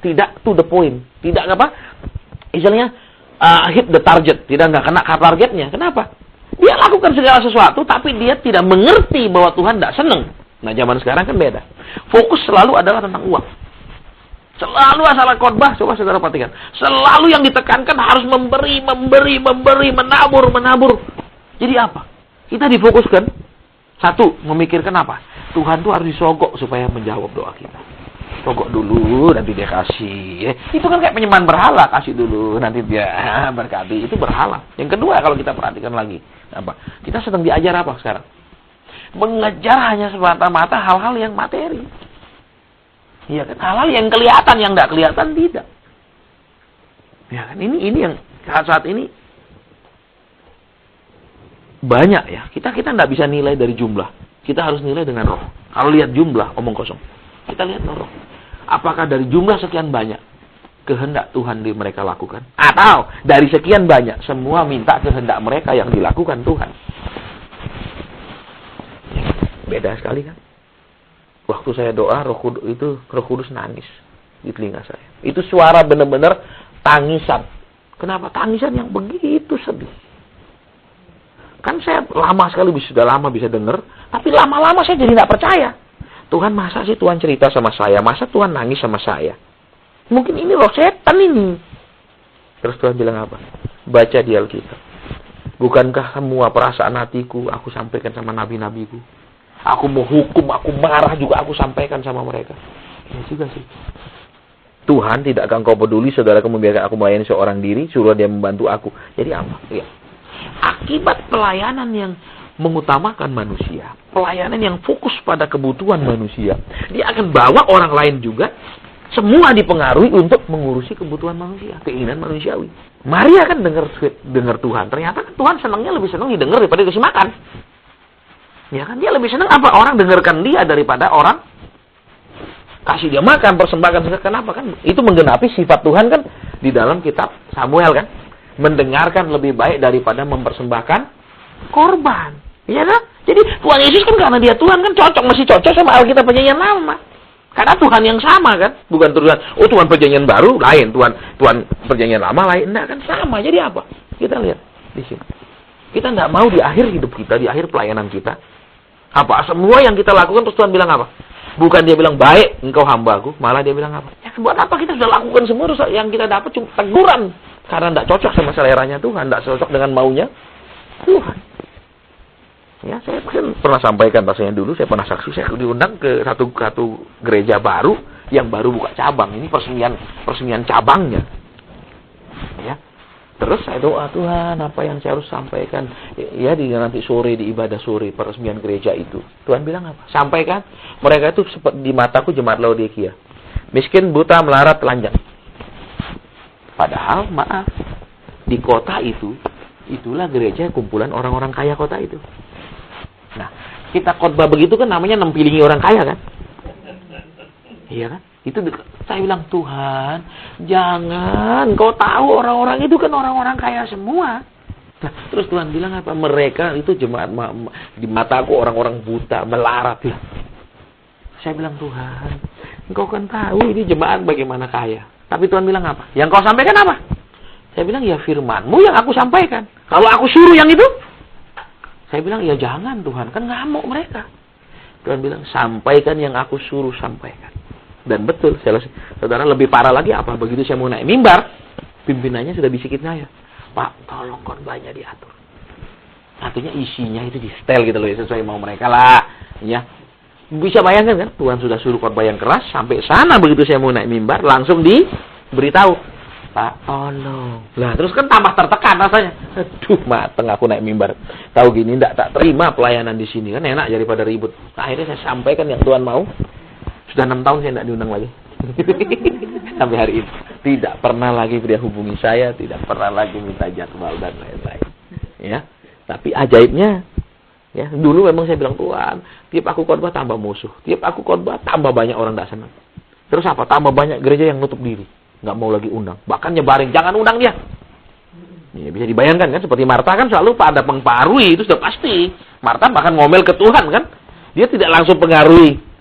Tidak to the point. Tidak apa? Istilahnya hit the target. Tidak kena targetnya. Kenapa? Dia lakukan segala sesuatu, tapi dia tidak mengerti bahwa Tuhan tidak senang. Nah, zaman sekarang kan beda. Fokus selalu adalah tentang uang. Selalu asal khotbah, coba saudara perhatikan. Selalu yang ditekankan harus memberi, menabur. Jadi apa? Kita difokuskan. Satu, memikirkan apa? Tuhan tuh harus disogok supaya menjawab doa kita. Sogok dulu, nanti dia kasih. Itu kan kayak penyembahan berhala. Kasih dulu, nanti dia berkati. Itu berhala. Yang kedua, kalau kita perhatikan lagi. Apa? Kita sedang diajar apa sekarang? Mengejar hanya semata-mata hal-hal yang materi. Iya kan? Hal-hal yang kelihatan, yang tidak kelihatan tidak. Ya kan? Ini yang saat ini banyak ya. Kita tidak bisa nilai dari jumlah. Kita harus nilai dengan roh. Kalau lihat jumlah, omong kosong. Kita lihat roh. Apakah dari jumlah sekian banyak kehendak Tuhan mereka lakukan? Atau dari sekian banyak semua minta kehendak mereka yang dilakukan Tuhan? Beda sekali kan? Waktu saya doa, Roh Kudus nangis di telinga saya. Itu suara benar-benar tangisan. Kenapa? Tangisan yang begitu sedih. Kan saya sudah lama bisa dengar, tapi lama-lama saya jadi tidak percaya. Tuhan, masa sih Tuhan cerita sama saya? Masa Tuhan nangis sama saya? Mungkin ini roh setan ini. Terus Tuhan bilang apa? Baca di Alkitab. Bukankah semua perasaan hatiku aku sampaikan sama nabi-nabiku? Aku mau hukum, aku marah juga aku sampaikan sama mereka. Ya juga sih. Tuhan tidak akan kau peduli saudaraku membiarkan aku melayani seorang diri, suruh dia membantu aku. Jadi apa? Ya. Akibat pelayanan yang mengutamakan manusia, pelayanan yang fokus pada kebutuhan manusia, dia akan bawa orang lain juga, semua dipengaruhi untuk mengurusi kebutuhan manusia, keinginan manusiawi. Maria kan dengar Tuhan, ternyata Tuhan lebih senang didengar daripada dikasih makan. Ya kan, dia lebih senang apa? Orang dengarkan dia daripada orang kasih dia makan, persembahkan. Kenapa kan? Itu menggenapi sifat Tuhan kan di dalam kitab Samuel kan. Mendengarkan lebih baik daripada mempersembahkan korban. Iya kan? Jadi Tuhan Yesus kan karena dia Tuhan kan masih cocok sama Alkitab Perjanjian Lama. Karena Tuhan yang sama kan, bukan Tuhan. Oh, Tuhan Perjanjian Baru lain, Tuhan Perjanjian Lama lain. Enggak kan sama. Jadi apa? Kita lihat di sini. Kita tidak mau di akhir hidup kita, di akhir pelayanan kita, apa semua yang kita lakukan terus Tuhan bilang apa? Bukan dia bilang baik engkau hambaku, malah dia bilang apa? Ya buat apa kita sudah lakukan semua terus yang kita dapat cuma teguran karena tidak cocok sama seleranya Tuhan, tidak cocok dengan maunya Tuhan. Ya, saya pernah sampaikan rasanya dulu, saya pernah saksi, saya diundang ke satu gereja baru yang baru buka cabang. Ini peresmian cabangnya. Ya. Terus saya doa, Tuhan, apa yang saya harus sampaikan? Ya, nanti sore di ibadah sore peresmian gereja itu. Tuhan bilang apa? Sampaikan. Mereka itu di mataku jemaat Laodikia. Miskin, buta, melarat, telanjang. Padahal, maaf, di kota itu, itulah gereja kumpulan orang-orang kaya kota itu. Nah, kita khotbah begitu kan namanya nempilingi orang kaya kan? Iya kan? Itu saya bilang, Tuhan, jangan, kau tahu orang-orang itu kan orang-orang kaya semua. Nah, terus Tuhan bilang apa? Mereka itu jemaat di mataku orang-orang buta, melarat. Ya. Saya bilang, Tuhan, engkau kan tahu ini jemaat bagaimana kaya. Tapi Tuhan bilang apa? Yang kau sampaikan apa? Saya bilang, ya firman-Mu yang aku sampaikan. Kalau aku suruh yang itu, saya bilang, ya jangan Tuhan, kan ngamuk mereka. Tuhan bilang, sampaikan yang aku suruh sampaikan. Dan betul, saudara, lebih parah lagi apa? Begitu saya mau naik mimbar, pimpinannya sudah bisikin saya, Pak, tolong khotbahnya diatur. Artinya isinya itu di setel gitu loh, sesuai mau mereka lah. Ya, bisa bayangkan kan? Tuhan sudah suruh khotbah yang keras, sampai sana begitu saya mau naik mimbar, langsung diberitahu, Pak, tolong. Lah, terus kan tambah tertekan rasanya. Aduh, mateng aku naik mimbar. Tahu gini, tak terima pelayanan di sini. Kan enak daripada ribut. Nah, akhirnya saya sampaikan yang Tuhan mau. Sudah 6 tahun saya tidak diundang lagi. Sampai hari ini. Tidak pernah lagi dia hubungi saya. Tidak pernah lagi minta jadwal dan lain-lain. Ya. Tapi ajaibnya, ya, dulu memang saya bilang, Tuhan, tiap aku khotbah tambah musuh. Tiap aku khotbah tambah banyak orang tidak senang. Terus apa? Tambah banyak gereja yang nutup diri. Nggak mau lagi undang. Bahkan nyebarin, jangan undang dia. Ya, bisa dibayangkan kan, seperti Marta kan selalu pada mempengaruhi, itu sudah pasti. Marta bahkan ngomel ke Tuhan kan. Dia tidak langsung pengaruhi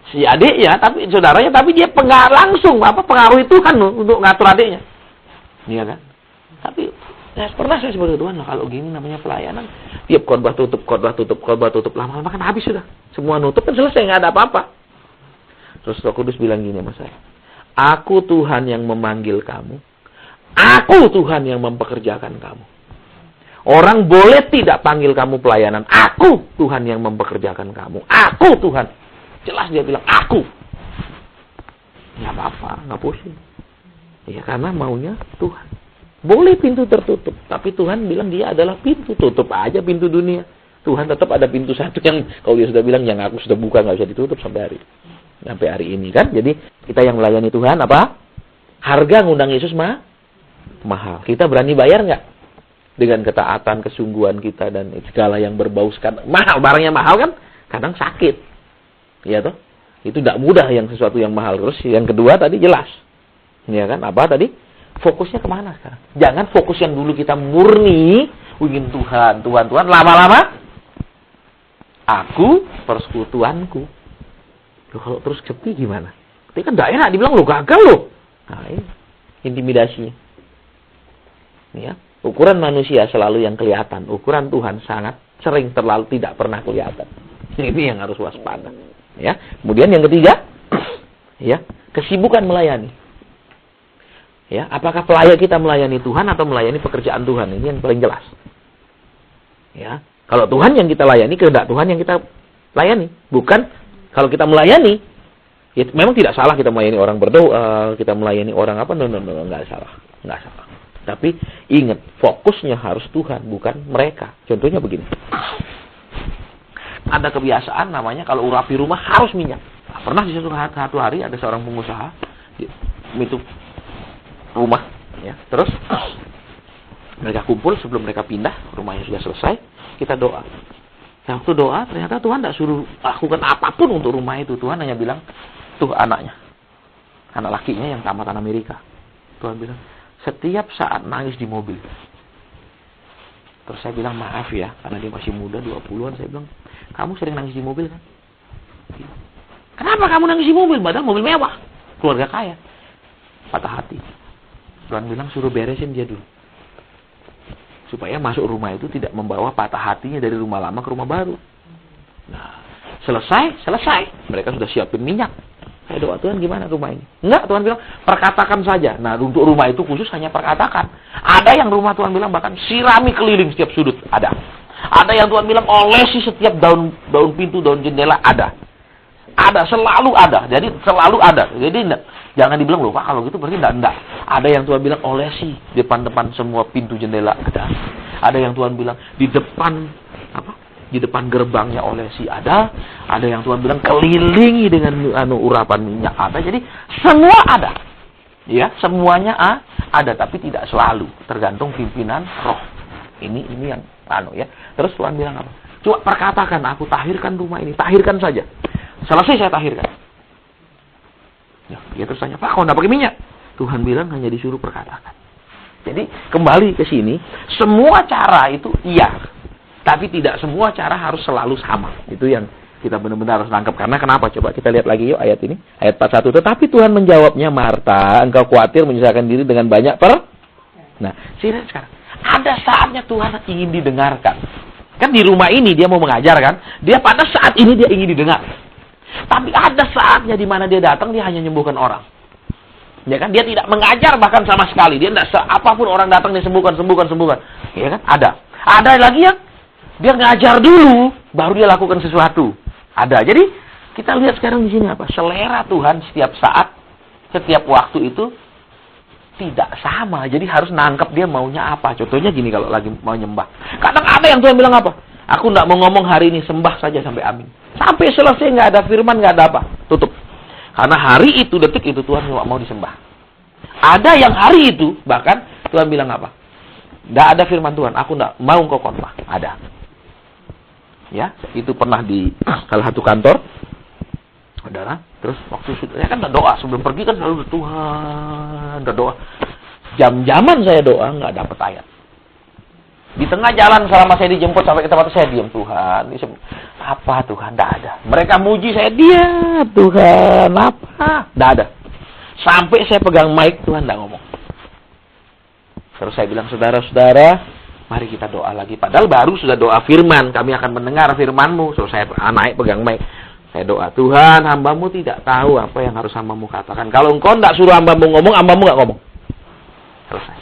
si adiknya, tapi saudaranya, tapi dia langsung pengaruhi Tuhan untuk ngatur adiknya. Iya kan? Tapi pernah saya sebagai Tuhan, kalau gini namanya pelayanan, tiap khotbah tutup, khotbah tutup, khotbah tutup, lama-lama kan habis sudah. Semua nutup kan selesai, nggak ada apa-apa. Terus Roh Kudus bilang gini sama saya, aku Tuhan yang memanggil kamu, aku Tuhan yang mempekerjakan kamu. Orang boleh tidak panggil kamu pelayanan, aku Tuhan yang mempekerjakan kamu, aku Tuhan. Jelas dia bilang, aku. Nggak apa-apa, nggak pusing. Ya karena maunya Tuhan. Boleh pintu tertutup, tapi Tuhan bilang dia adalah pintu. Tutup aja pintu dunia. Tuhan tetap ada pintu satu yang, kalau dia sudah bilang, yang aku sudah buka, nggak bisa ditutup sampai hari ini kan. Jadi kita yang melayani Tuhan apa? Harga ngundang Yesus mahal. Kita berani bayar nggak? Dengan ketaatan, kesungguhan kita dan segala yang berbau sekadar. Mahal, barangnya mahal kan? Kadang sakit. Iya toh? Itu tidak mudah yang sesuatu yang mahal. Terus yang kedua tadi jelas. Iya kan? Apa tadi? Fokusnya kemana sekarang? Jangan fokus yang dulu kita murni ingin Tuhan. Lama-lama aku persekutuanku. Loh, kalau terus sepi gimana? Tapi kan tidak enak dibilang lo gagal lo. Nah, ini intimidasinya. Ya, ukuran manusia selalu yang kelihatan. Ukuran Tuhan sangat sering terlalu tidak pernah kelihatan. Ini yang harus waspada. Ya, kemudian yang ketiga, ya, kesibukan melayani. Ya, apakah kita melayani Tuhan atau melayani pekerjaan Tuhan? Ini yang paling jelas. Ya, kalau Tuhan yang kita layani, kehendak Tuhan yang kita layani, bukan kalau kita melayani. Ya, memang tidak salah kita melayani orang berdoa, kita melayani orang apa? No, nggak salah. Tapi ingat, fokusnya harus Tuhan, bukan mereka. Contohnya begini. Ada kebiasaan namanya kalau urapi rumah harus minyak. Pernah di satu hari ada seorang pengusaha itu rumah, ya. Terus mereka kumpul sebelum mereka pindah, rumahnya sudah selesai, kita doa. Waktu doa ternyata Tuhan tidak suruh lakukan apapun untuk rumah itu. Tuhan hanya bilang, tuh anaknya, anak lakinya yang tamatan Amerika. Tuhan bilang, setiap saat nangis di mobil. Terus saya bilang, maaf ya, karena dia masih muda, 20-an, saya bilang, kamu sering nangis di mobil kan? Kenapa kamu nangis di mobil? Padahal mobil mewah, keluarga kaya. Patah hati. Tuhan bilang, suruh beresin dia dulu. Supaya masuk rumah itu tidak membawa patah hatinya dari rumah lama ke rumah baru. Nah, selesai. Mereka sudah siapin minyak. Saya doa, Tuhan gimana rumah ini? Enggak, Tuhan bilang, perkatakan saja. Nah, untuk rumah itu khusus hanya perkatakan. Ada yang rumah Tuhan bilang bahkan sirami keliling setiap sudut. Ada. Ada yang Tuhan bilang olesi setiap daun pintu, daun jendela. Ada. Selalu ada. Jadi selalu ada. Jadi jangan dibilang, loh Pak, kalau gitu berarti enggak. Ada yang Tuhan bilang olesi depan-depan semua pintu jendela. Ada yang Tuhan bilang di depan gerbangnya olesi. Ada yang Tuhan bilang kelilingi dengan urapan minyak. Ada. Jadi semua ada. Ya, semuanya ada, tapi tidak selalu, tergantung pimpinan roh. Ini yang ya. Terus Tuhan bilang apa? Coba perkatakan, aku tahirkan rumah ini, tahirkan saja. Selesai saya tahirkan. Ya, dia terus tanya, Pak, kau enggak pakai minyak? Tuhan bilang hanya disuruh perkatakan. Jadi kembali ke sini, semua cara itu iya. Tapi tidak semua cara harus selalu sama. Itu yang kita benar-benar harus tangkap. Karena kenapa? Coba kita lihat lagi yuk ayat ini. Ayat 41. Tetapi Tuhan menjawabnya, Marta, engkau khawatir menyusahkan diri dengan banyak Nah, sini sekarang. Ada saatnya Tuhan ingin didengarkan. Kan di rumah ini dia mau mengajar kan? Dia pada saat ini dia ingin didengar. Tapi ada saatnya di mana dia datang, dia hanya menyembuhkan orang. Ya kan? Dia tidak mengajar bahkan sama sekali. Dia tidak apapun orang datang dia sembuhkan. Ya kan? Ada. Ada lagi yang dia ngajar dulu, baru dia lakukan sesuatu. Ada. Jadi kita lihat sekarang di sini apa? Selera Tuhan setiap saat, setiap waktu itu tidak sama. Jadi harus nangkep dia maunya apa. Contohnya gini, kalau lagi mau nyembah. Kadang ada yang Tuhan bilang apa? Aku tidak mau ngomong hari ini, sembah saja sampai amin. Sampai selesai nggak ada firman, nggak ada apa. Tutup. Karena hari itu, detik itu Tuhan cuma mau disembah. Ada yang hari itu, bahkan Tuhan bilang apa? Tidak ada firman Tuhan, aku tidak mau engkau khotbah. Ada. Ya, itu pernah di salah satu kantor. Saudara, terus waktu saya kan doa sebelum pergi kan selalu Tuhan, doa. Jam-jaman saya doa nggak dapat ayat. Di tengah jalan selama saya dijemput sampai ke tempat saya diam, Tuhan. Apa Tuhan? Nggak ada. Mereka muji saya, diam Tuhan. Apa? Nggak ada. Sampai saya pegang mic, Tuhan nggak ngomong. Terus saya bilang, saudara-saudara, mari kita doa lagi. Padahal baru sudah doa firman. Kami akan mendengar firman-Mu. Terus saya naik pegang mic. Saya doa, Tuhan, hamba-Mu tidak tahu apa yang harus hamba-Mu katakan. Kalau Engkau tidak suruh hamba-Mu ngomong, hamba-Mu nggak ngomong. Selesai.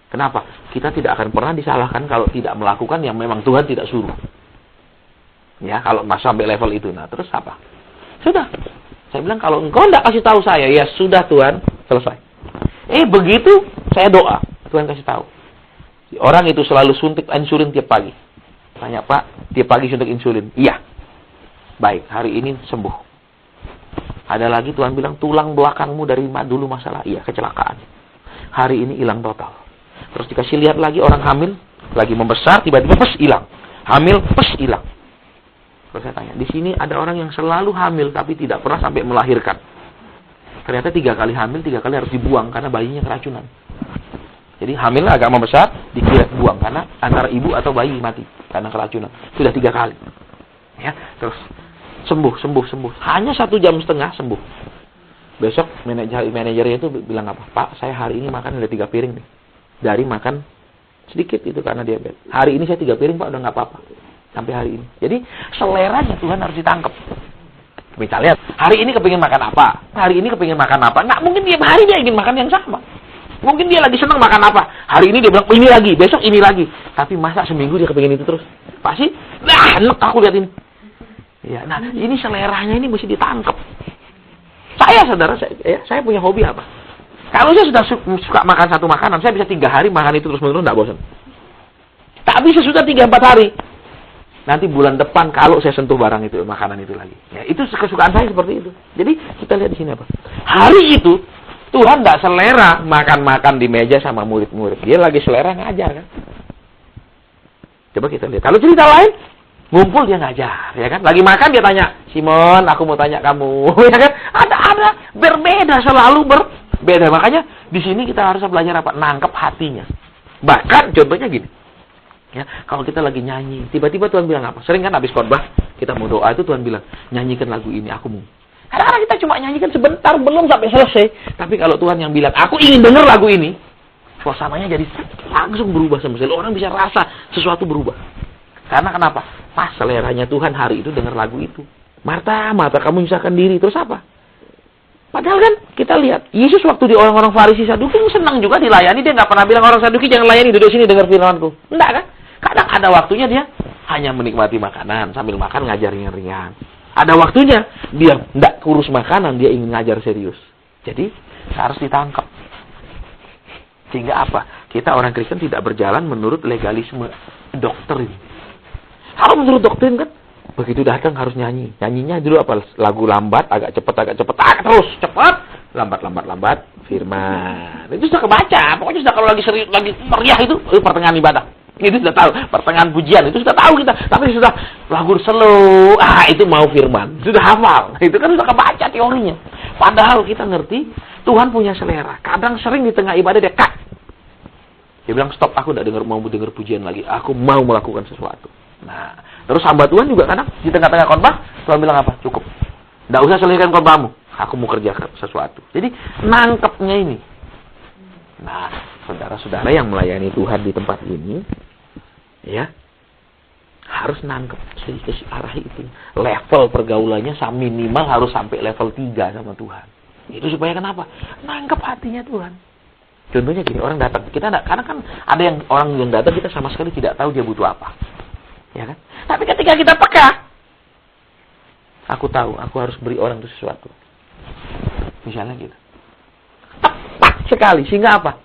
Kenapa? Kita tidak akan pernah disalahkan kalau tidak melakukan yang memang Tuhan tidak suruh. Ya, kalau masuk sampai level itu. Nah, terus apa? Sudah. Saya bilang, kalau Engkau tidak kasih tahu saya, ya sudah Tuhan, selesai. Begitu saya doa, Tuhan kasih tahu. Orang itu selalu suntik insulin tiap pagi. Tanya, Pak, tiap pagi suntik insulin? Iya. Baik, hari ini sembuh. Ada lagi Tuhan bilang, tulang belakangmu dari dulu masalah. Iya, kecelakaan. Hari ini hilang total. Terus dikasih lihat lagi orang hamil, lagi membesar, tiba-tiba pes hilang. Hamil, pes hilang. Terus saya tanya, di sini ada orang yang selalu hamil, tapi tidak pernah sampai melahirkan. Ternyata 3 kali hamil, 3 kali harus dibuang, karena bayinya keracunan. Jadi hamil agak membesar, dikira buang, karena antara ibu atau bayi mati, karena keracunan. Sudah 3 kali. Ya, terus sembuh. Hanya 1,5 jam sembuh. Besok manajernya itu bilang apa? Pak, saya hari ini makan udah 3 piring nih. Dari makan sedikit itu karena diabetes. Hari ini saya 3 piring, Pak, udah nggak apa-apa. Sampai hari ini. Jadi seleranya Tuhan harus ditangkap. Misalnya, hari ini kepingin makan apa? Hari ini kepingin makan apa? Nggak mungkin tiap hari dia ingin makan yang sama. Mungkin dia lagi senang makan apa? Hari ini dia bilang, ini lagi, besok ini lagi. Tapi masa seminggu dia kepingin itu terus? Pasti, enak aku lihat ini. Ya, nah, ini seleranya ini mesti ditangkap. Saudara, saya punya hobi apa? Kalau saya sudah suka makan satu makanan, saya bisa 3 hari makan itu terus-menerus, nggak bosan. Tak bisa sudah 3-4 hari. Nanti bulan depan kalau saya sentuh barang itu, makanan itu lagi. Ya, itu kesukaan saya seperti itu. Jadi kita lihat di sini apa? Hari itu Tuhan tidak selera makan-makan di meja sama murid-murid. Dia lagi selera ngajar kan. Coba kita lihat. Kalau cerita lain, ngumpul dia ngajar, ya kan? Lagi makan dia tanya, Simon, aku mau tanya kamu, ya kan? Ada berbeda, selalu berbeda. Makanya di sini kita harus belajar apa? Nangkep hatinya. Bahkan contohnya gini. Ya, kalau kita lagi nyanyi, tiba-tiba Tuhan bilang apa? Sering kan habis khotbah, kita mau doa itu Tuhan bilang, nyanyikan lagu ini, aku mau. Kadang-kadang kita cuma nyanyikan sebentar, belum sampai selesai. Tapi kalau Tuhan yang bilang, aku ingin dengar lagu ini, suasananya jadi langsung berubah sama sekali. Orang bisa rasa sesuatu berubah. Karena kenapa? Pas seleranya Tuhan hari itu dengar lagu itu. Marta, kamu nyusahkan diri. Terus apa? Padahal kan kita lihat, Yesus waktu di orang-orang Farisi Saduki senang juga dilayani. Dia nggak pernah bilang orang Saduki jangan layani, duduk sini dengar firmanku. Enggak kan? Kadang ada waktunya dia hanya menikmati makanan, sambil makan ngajar ringan-ringan. Ada waktunya dia enggak kurus makanan, dia ingin ngajar serius. Jadi harus ditangkap. Sehingga apa? Kita orang Kristen tidak berjalan menurut legalisme doktrin. Kalau menurut doktrin kan, begitu datang harus nyanyi. Nyanyinya dulu apa? Lagu lambat, agak cepat, terus cepat, lambat, firman. Itu sudah kebaca. Pokoknya sudah kalau lagi serius, lagi meriah itu pertengahan ibadah. Itu sudah tahu, pertengahan pujian itu sudah tahu kita. Tapi sudah lagu slow, itu mau firman, sudah hafal. Itu kan sudah kebaca teorinya. Padahal kita ngerti Tuhan punya selera. Kadang sering di tengah ibadah dia dia bilang stop, aku tidak mau dengar pujian lagi. Aku mau melakukan sesuatu. Nah, terus hamba Tuhan juga kadang di tengah-tengah khotbah Tuhan bilang apa? Cukup. Tidak usah selesaikan khotbahmu. Aku mau kerja sesuatu. Jadi nangkepnya ini. Nah, saudara-saudara yang melayani Tuhan di tempat ini, ya, harus nangkep ke arah itu. Level pergaulannya minimal harus sampai level 3 sama Tuhan. Itu supaya kenapa? Nangkep hatinya Tuhan. Contohnya gini, orang datang, kita enggak, karena kan ada yang orang yang datang kita sama sekali tidak tahu dia butuh apa. Ya kan? Tapi ketika kita peka, aku tahu, aku harus beri orang itu sesuatu. Misalnya gitu. Tepat sekali, sehingga apa?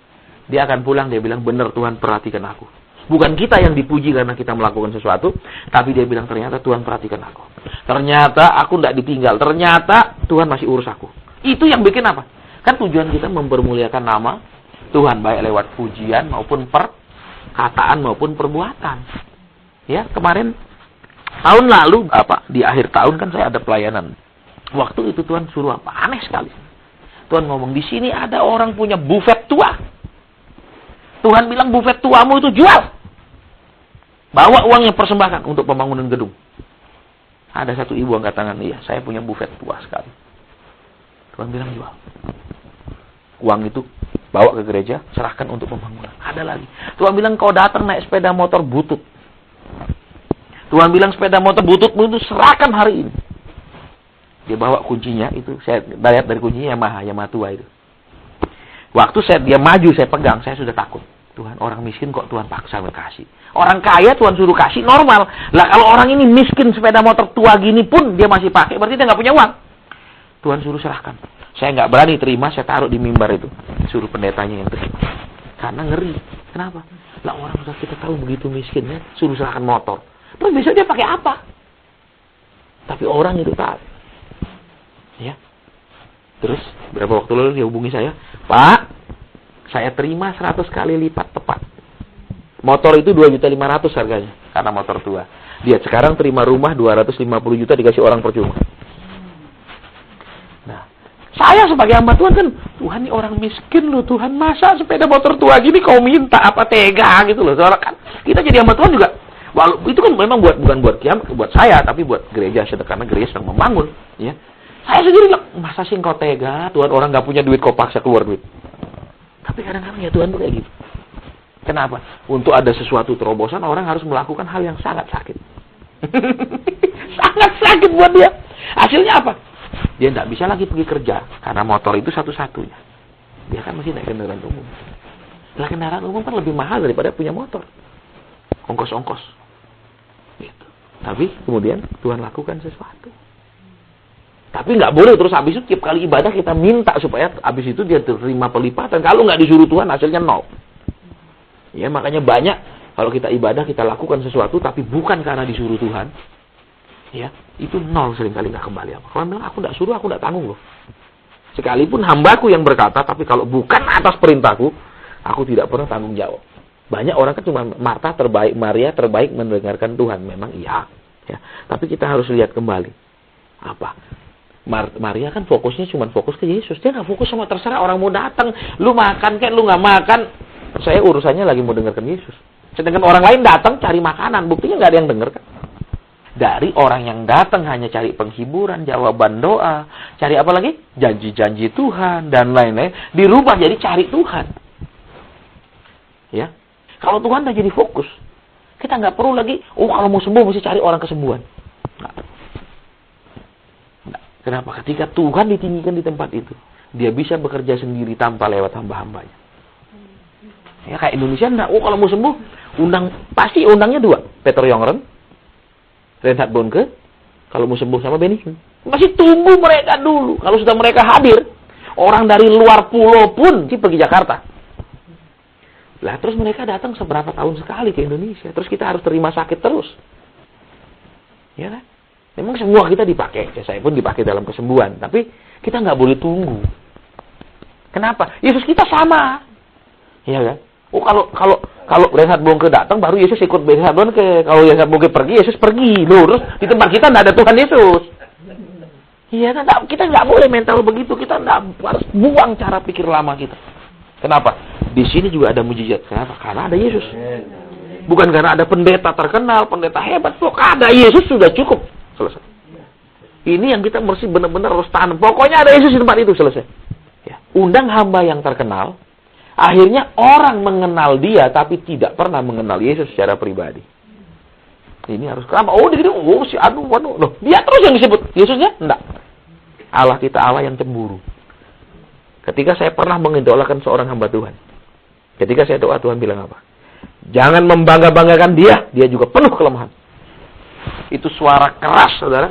Dia akan pulang, dia bilang, benar Tuhan perhatikan aku. Bukan kita yang dipuji karena kita melakukan sesuatu, tapi dia bilang, ternyata Tuhan perhatikan aku. Ternyata aku tidak ditinggal, ternyata Tuhan masih urus aku. Itu yang bikin apa? Kan tujuan kita mempermuliakan nama Tuhan, baik lewat pujian maupun perkataan maupun perbuatan. Ya, kemarin tahun lalu di akhir tahun kan saya ada pelayanan. Waktu itu Tuhan suruh apa? Aneh sekali. Tuhan ngomong, di sini ada orang punya bufet tua. Tuhan bilang bufet tuamu itu jual. Bawa uangnya persembahkan untuk pembangunan gedung. Ada satu ibu angkat tangan, iya, saya punya bufet tua sekali. Tuhan bilang jual. Uang itu bawa ke gereja, serahkan untuk pembangunan. Ada lagi. Tuhan bilang kau datang naik sepeda motor butut. Tuhan bilang sepeda motor bututmu itu serahkan hari ini. Dia bawa kuncinya itu, saya lihat dari kuncinya Yamaha tua itu. Waktu dia maju, saya pegang, saya sudah takut. Tuhan, orang miskin kok Tuhan paksa kasih. Orang kaya Tuhan suruh kasih normal. Lah kalau orang ini miskin sepeda motor tua gini pun dia masih pakai, berarti dia nggak punya uang. Tuhan suruh serahkan. Saya nggak berani terima, saya taruh di mimbar itu. Suruh pendetanya yang terima. Karena ngeri. Kenapa? Lah orang sudah kita tahu begitu miskinnya, suruh serahkan motor. Terus besok dia pakai apa? Tapi orang itu taat. Ya. Terus berapa waktu lalu dia hubungi saya, Pak, saya terima 100 kali lipat tepat. Motor itu 2.500.000 harganya karena motor tua. Dia sekarang terima rumah 250 juta dikasih orang percuma. Nah, saya sebagai hamba Tuhan kan, Tuhan ini orang miskin loh Tuhan, masa sepeda motor tua gini kau minta apa tega gitu loh. Soalnya kan kita jadi hamba Tuhan juga. Itu kan memang bukan buat saya, tapi buat gereja karena gereja sedang membangun, ya. Saya sendiri bilang, masa sih kau tega? Tuhan orang nggak punya duit, kau paksa keluar duit. Tapi kadang-kadang ya Tuhan tuh kayak gitu. Kenapa? Untuk ada sesuatu terobosan, orang harus melakukan hal yang sangat sakit. Sangat sakit buat dia. Hasilnya apa? Dia nggak bisa lagi pergi kerja, karena motor itu satu-satunya. Dia kan masih naik kendaraan umum. Nah, kendaraan umum kan lebih mahal daripada punya motor. Ongkos-ongkos. Gitu. Tapi kemudian Tuhan lakukan sesuatu. Tapi nggak boleh terus habis itu tiap kali ibadah kita minta supaya habis itu dia terima pelipatan. Kalau nggak disuruh Tuhan hasilnya 0. Ya makanya banyak kalau kita ibadah kita lakukan sesuatu tapi bukan karena disuruh Tuhan. Ya itu 0 seringkali nggak kembali apa. Kalau bilang aku nggak suruh, aku nggak tanggung loh. Sekalipun hambaku yang berkata, tapi kalau bukan atas perintahku, aku tidak pernah tanggung jawab. Banyak orang kan cuma Maria terbaik mendengarkan Tuhan. Memang iya. Ya. Tapi kita harus lihat kembali. Apa? Maria kan fokusnya cuma fokus ke Yesus. Dia nggak fokus sama terserah orang mau datang. Lu makan kan, lu nggak makan. Saya urusannya lagi mau dengarkan Yesus. Sedangkan orang lain datang cari makanan. Buktinya nggak ada yang dengar kan. Dari orang yang datang hanya cari penghiburan, jawaban doa. Cari apa lagi? Janji-janji Tuhan dan lain-lain. Dirubah jadi cari Tuhan. Ya. Kalau Tuhan udah jadi fokus. Kita nggak perlu lagi, kalau mau sembuh mesti cari orang kesembuhan. Nggak. Kenapa? Ketika Tuhan ditinggikan di tempat itu, dia bisa bekerja sendiri tanpa lewat hamba-hambanya. Ya kayak Indonesia enggak. Kalau mau sembuh, pasti undangnya 2. Peter Yongren, Reinhard Bonnke, kalau mau sembuh sama Benny Hinn. Masih tunggu mereka dulu. Kalau sudah mereka hadir, orang dari luar pulau pun pergi Jakarta. Lah terus mereka datang seberapa tahun sekali ke Indonesia. Terus kita harus terima sakit terus. Ya kan? Memang semua kita dipakai, ya saya pun dipakai dalam kesembuhan. Tapi kita nggak boleh tunggu. Kenapa? Yesus kita sama, ya kan? Kalau Reinhard Bonnke datang, baru Yesus ikut Reinhard Bonnke. Kalau Reinhard Bonnke pergi, Yesus pergi. Loh, terus di tempat kita nggak ada Tuhan Yesus. Iya kan? Kita nggak boleh mental begitu. Kita harus buang cara pikir lama kita. Kenapa? Di sini juga ada mujizat. Kenapa? Karena ada Yesus. Bukan karena ada pendeta terkenal, pendeta hebat. Kok ada Yesus sudah cukup. Selesai. Ini yang kita mesti benar-benar harus tanam. Pokoknya ada Yesus di tempat itu, selesai. Ya. Undang hamba yang terkenal, akhirnya orang mengenal dia, tapi tidak pernah mengenal Yesus secara pribadi. Ini harus kenapa? Oh, si anu. Loh, dia terus yang disebut. Yesusnya? Enggak. Allah kita Allah yang cemburu. Ketika saya pernah mengidolakan seorang hamba Tuhan. Ketika saya doa, Tuhan bilang apa? Jangan membangga-banggakan dia juga penuh kelemahan. Itu suara keras, saudara.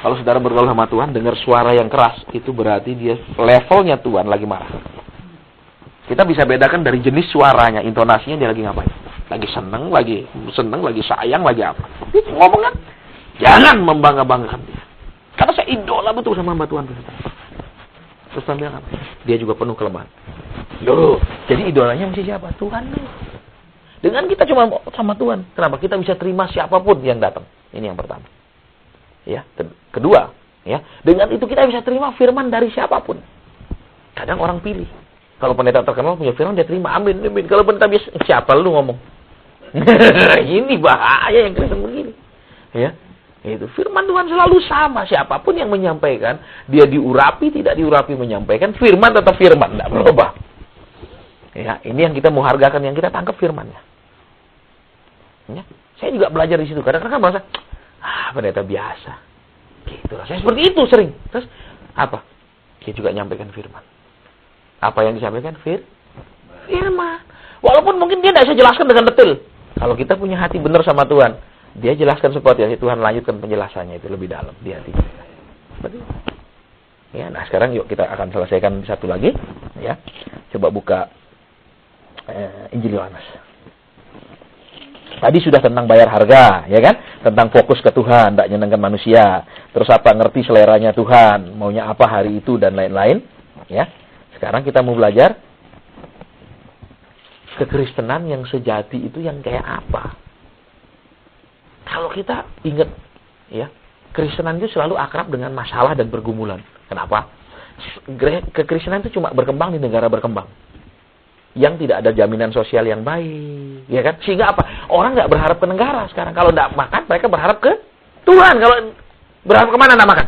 Kalau saudara bergaul sama Tuhan, dengar suara yang keras, itu berarti dia levelnya Tuhan lagi marah. Kita bisa bedakan dari jenis suaranya, intonasinya dia lagi ngapain. Lagi seneng, lagi sayang, lagi apa. Dia ngomong kan, jangan membangga-banggakan dia. Karena saya idola betul sama hamba Tuhan. Terus Tuhan bilang apa? Dia juga penuh kelemahan. Loh, jadi idolanya mesti siapa? Tuhan. Dengan kita cuma sama Tuhan, kenapa? Kita bisa terima siapapun yang datang. Ini yang pertama. Ya, kedua, ya, dengan itu kita bisa terima firman dari siapapun. Kadang orang pilih. Kalau pendeta terkenal punya firman, dia terima. Amin. Kalau pendeta biasa, siapa lu ngomong? Ini bahaya yang Kristen begini. Ya, itu firman Tuhan selalu sama. Siapapun yang menyampaikan, dia diurapi, tidak diurapi menyampaikan, firman tetap firman, tidak berubah. Ya, ini yang kita mau hargakan, yang kita tangkap firmannya. Ya, saya juga belajar di situ. Kadang-kadang merasa, pendeta biasa. Gitu lah. Saya seperti itu sering. Terus apa? Dia juga nyampaikan firman. Apa yang disampaikan? Firman. Walaupun mungkin dia tidak bisa jelaskan dengan detail. Kalau kita punya hati benar sama Tuhan, dia jelaskan seperti itu. Tuhan lanjutkan penjelasannya itu lebih dalam di hati kita. Betul. Ya, nah sekarang yuk kita akan selesaikan satu lagi. Ya, coba buka Injil Yohanes. Tadi sudah tentang bayar harga, ya kan? Tentang fokus ke Tuhan, tidak nyenengkan manusia. Terus apa? Ngerti seleranya Tuhan, maunya apa hari itu dan lain-lain. Ya. Sekarang kita mau belajar kekristenan yang sejati itu yang kayak apa? Kalau kita ingat, ya, kekristenan itu selalu akrab dengan masalah dan pergumulan. Kenapa? Kekristenan itu cuma berkembang di negara berkembang. Yang tidak ada jaminan sosial yang baik, ya kan? Sehingga apa? Orang nggak berharap ke negara sekarang. Kalau nggak makan, mereka berharap ke Tuhan. Kalau berharap kemana nggak makan?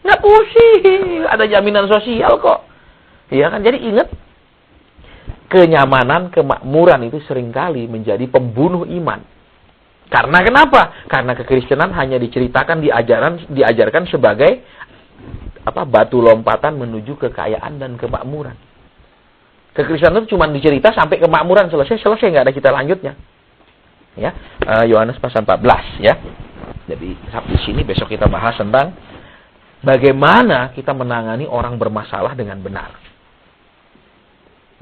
Nggak pusing, ada jaminan sosial kok, ya kan? Jadi ingat, kenyamanan, kemakmuran itu seringkali menjadi pembunuh iman. Karena kenapa? Karena kekristenan hanya diceritakan, diajarkan sebagai batu lompatan menuju kekayaan dan kemakmuran. Kekristenan itu cuma dicerita sampai kemakmuran selesai nggak ada cerita lanjutnya. Ya, Yohanes pasal 14 ya. Jadi di sini besok kita bahas tentang bagaimana kita menangani orang bermasalah dengan benar.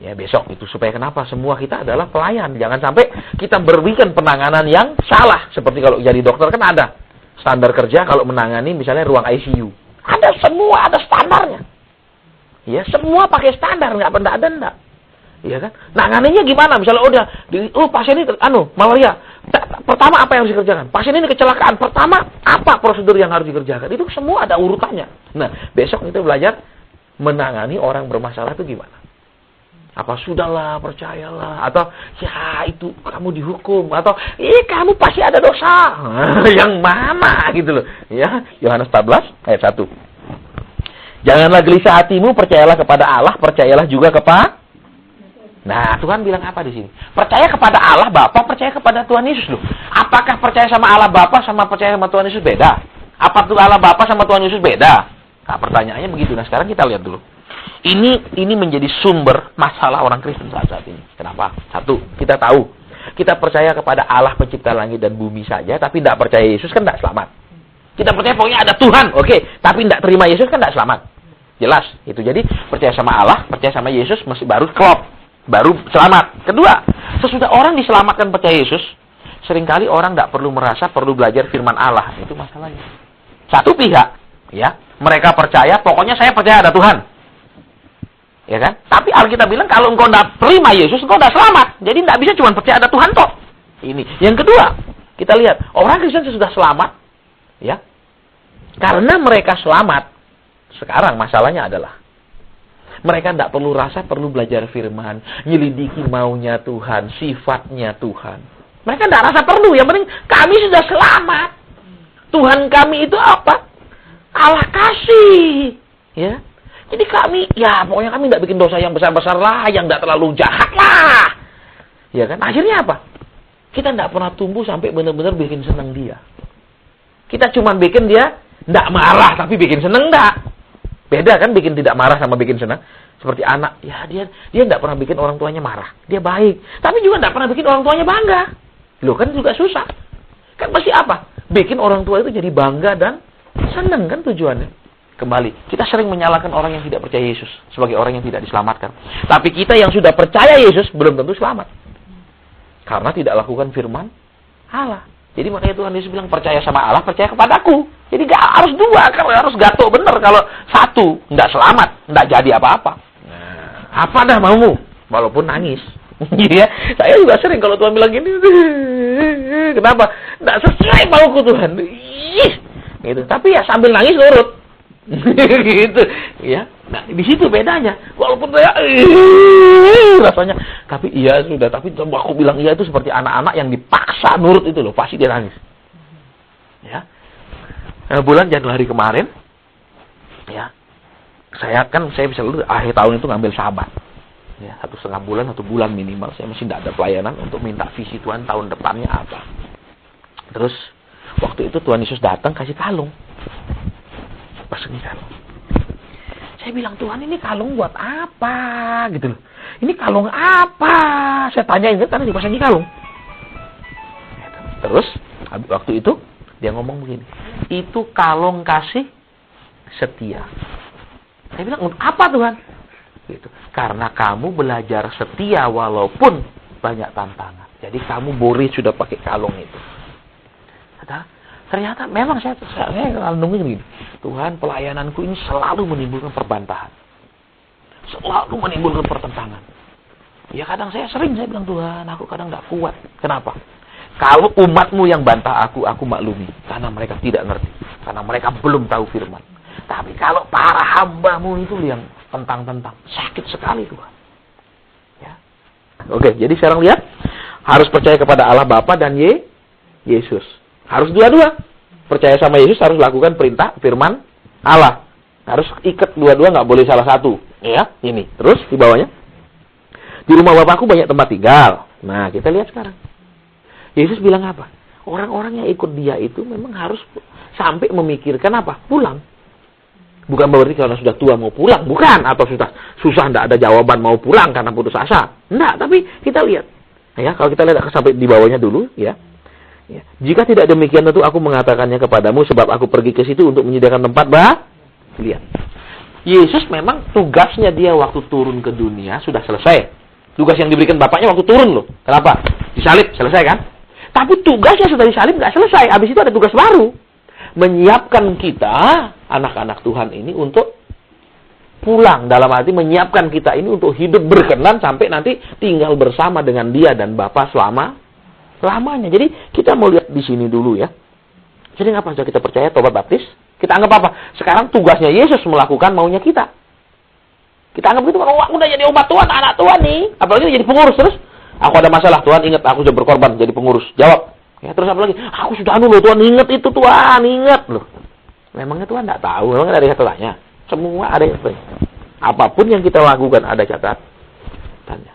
Ya, besok itu supaya kenapa? Semua kita adalah pelayan. Jangan sampai kita berikan penanganan yang salah. Seperti kalau jadi dokter kan ada standar kerja kalau menangani misalnya ruang ICU. Ada semua, ada standarnya. Ya, semua pakai standar, nggak benda-benda. Iya kan? Nanganinya gimana? Misalnya pasien ini malaria. Pertama apa yang harus dikerjakan? Pasien ini kecelakaan. Pertama apa prosedur yang harus dikerjakan? Itu semua ada urutannya. Nah, besok kita belajar menangani orang bermasalah itu gimana? Apa sudahlah, percayalah, atau ya itu kamu dihukum, atau kamu pasti ada dosa. Yang mana gitu loh. Ya, Yohanes 14 ayat 1. Janganlah gelisah hatimu, percayalah kepada Allah, percayalah juga kepada. Nah, Tuhan bilang apa di sini? Percaya kepada Allah Bapa, percaya kepada Tuhan Yesus loh. Apakah percaya sama Allah Bapa sama percaya sama Tuhan Yesus beda? Apa tuh Allah Bapa sama Tuhan Yesus beda? Nah, pertanyaannya begitu. Nah, sekarang kita lihat dulu. Ini menjadi sumber masalah orang Kristen saat ini. Kenapa? Satu, kita tahu. Kita percaya kepada Allah pencipta langit dan bumi saja, tapi tidak percaya Yesus kan tidak selamat. Kita percaya pokoknya ada Tuhan, oke. Tapi tidak terima Yesus kan tidak selamat. Jelas. Itu jadi percaya sama Allah, percaya sama Yesus masih baru klop. Baru selamat. Kedua, sesudah orang diselamatkan percaya Yesus, seringkali orang tidak perlu merasa perlu belajar firman Allah. Itu masalahnya. Satu pihak, ya, mereka percaya, pokoknya saya percaya ada Tuhan. Ya kan? Tapi Alkitab bilang kalau engkau tidak terima Yesus, engkau tidak selamat. Jadi tidak bisa cuma percaya ada Tuhan toh. Ini. Yang kedua, kita lihat orang Kristen sudah selamat, ya, karena mereka selamat. Sekarang masalahnya adalah mereka tidak perlu rasa perlu belajar firman, nyelidiki maunya Tuhan, sifatnya Tuhan. Mereka tidak rasa perlu. Yang penting kami sudah selamat. Tuhan kami itu apa? Allah kasih. Ya. Jadi kami, ya pokoknya kami tidak bikin dosa yang besar-besar lah, yang tidak terlalu jahat lah. Ya kan? Akhirnya apa? Kita tidak pernah tumbuh sampai benar-benar bikin senang dia. Kita cuma bikin dia tidak marah, tapi bikin senang enggak. Beda kan bikin tidak marah sama bikin senang. Seperti anak, ya dia tidak pernah bikin orang tuanya marah. Dia baik, tapi juga tidak pernah bikin orang tuanya bangga. Loh kan juga susah. Kan pasti apa? Bikin orang tua itu jadi bangga dan senang kan tujuannya. Kembali, kita sering menyalahkan orang yang tidak percaya Yesus sebagai orang yang tidak diselamatkan. Tapi kita yang sudah percaya Yesus belum tentu selamat. Karena tidak lakukan firman Allah. Jadi makanya Tuhan Yesus bilang, percaya sama Allah, percaya kepadaku. Jadi gak harus dua, kalau harus gato bener. Kalau satu, nggak selamat, nggak jadi apa-apa. Nah, apa dah maumu? Walaupun nangis. Ya, saya juga sering kalau Tuhan bilang gini, kenapa? Nggak sesuai mauku Tuhan. Gitu. Tapi ya sambil nangis nurut. Gitu. Ya. Nah, di situ bedanya. Walaupun saya rasanya, tapi iya sudah, tapi aku bilang iya itu seperti anak-anak yang dipaksa nurut itu loh, pasti dia nangis. Ya. Bulan Januari kemarin, ya, saya bisa dulu akhir tahun itu ngambil sahabat. Ya, 1,5 bulan, 1 bulan minimal. Saya masih tidak ada pelayanan untuk minta visi Tuhan tahun depannya apa. Terus waktu itu Tuhan Yesus datang kasih kalung. Pasang kalung. Saya bilang, Tuhan ini kalung buat apa? Gitu loh. Ini kalung apa? Saya tanyain karena dipasangi kalung. Terus waktu itu dia ngomong begini, itu kalung kasih setia. Saya bilang, untuk apa Tuhan? Gitu. Karena kamu belajar setia walaupun banyak tantangan. Jadi kamu Boris sudah pakai kalung itu. Ternyata memang saya renungin gini, Tuhan, pelayananku ini selalu menimbulkan perbantahan. Selalu menimbulkan pertentangan. Ya kadang saya bilang, Tuhan, aku kadang tidak kuat. Kenapa? Kalau umatmu yang bantah aku maklumi. Karena mereka tidak ngerti. Karena mereka belum tahu firman. Tapi kalau para hambamu itu yang tentang-tentang, sakit sekali Tuhan. Ya. Oke, jadi sekarang lihat, harus percaya kepada Allah Bapa dan Yesus. Harus dua-dua. Percaya sama Yesus, harus lakukan perintah firman Allah. Harus ikat dua-dua, nggak boleh salah satu. Ya, ini. Terus di bawahnya, di rumah Bapakku banyak tempat tinggal. Nah, kita lihat sekarang. Yesus bilang apa? Orang-orang yang ikut dia itu memang harus sampai memikirkan apa? Pulang. Bukan berarti kalau sudah tua mau pulang, bukan. Atau sudah susah, tidak ada jawaban mau pulang karena putus asa. Enggak, tapi kita lihat. Ya, kalau kita lihat sampai di bawahnya dulu, ya. Ya. Jika tidak demikian tentu aku mengatakannya kepadamu sebab aku pergi ke situ untuk menyediakan tempat Lihat. Yesus memang tugasnya dia waktu turun ke dunia sudah selesai. Tugas yang diberikan Bapaknya waktu turun loh. Kenapa? Disalib, selesai kan? Tapi tugasnya sudah disalib nggak selesai. Habis itu ada tugas baru. Menyiapkan kita, anak-anak Tuhan ini untuk pulang. Dalam arti menyiapkan kita ini untuk hidup berkenan sampai nanti tinggal bersama dengan dia dan Bapa lamanya. Jadi kita mau lihat di sini dulu ya. Jadi ngapa saja kita percaya tobat baptis? Kita anggap apa? Sekarang tugasnya Yesus melakukan maunya kita. Kita anggap itu kalau aku udah jadi obat Tuhan, anak Tuhan nih. Apalagi jadi pengurus terus. Aku ada masalah, Tuhan ingat aku sudah berkorban jadi pengurus. Jawab. Ya, terus apa lagi? Aku sudah loh Tuhan, ingat itu Tuhan, ingat loh. Memangnya Tuhan enggak tahu, memang ada catatannya. Semua ada catatannya. Apapun yang kita lakukan ada catatannya.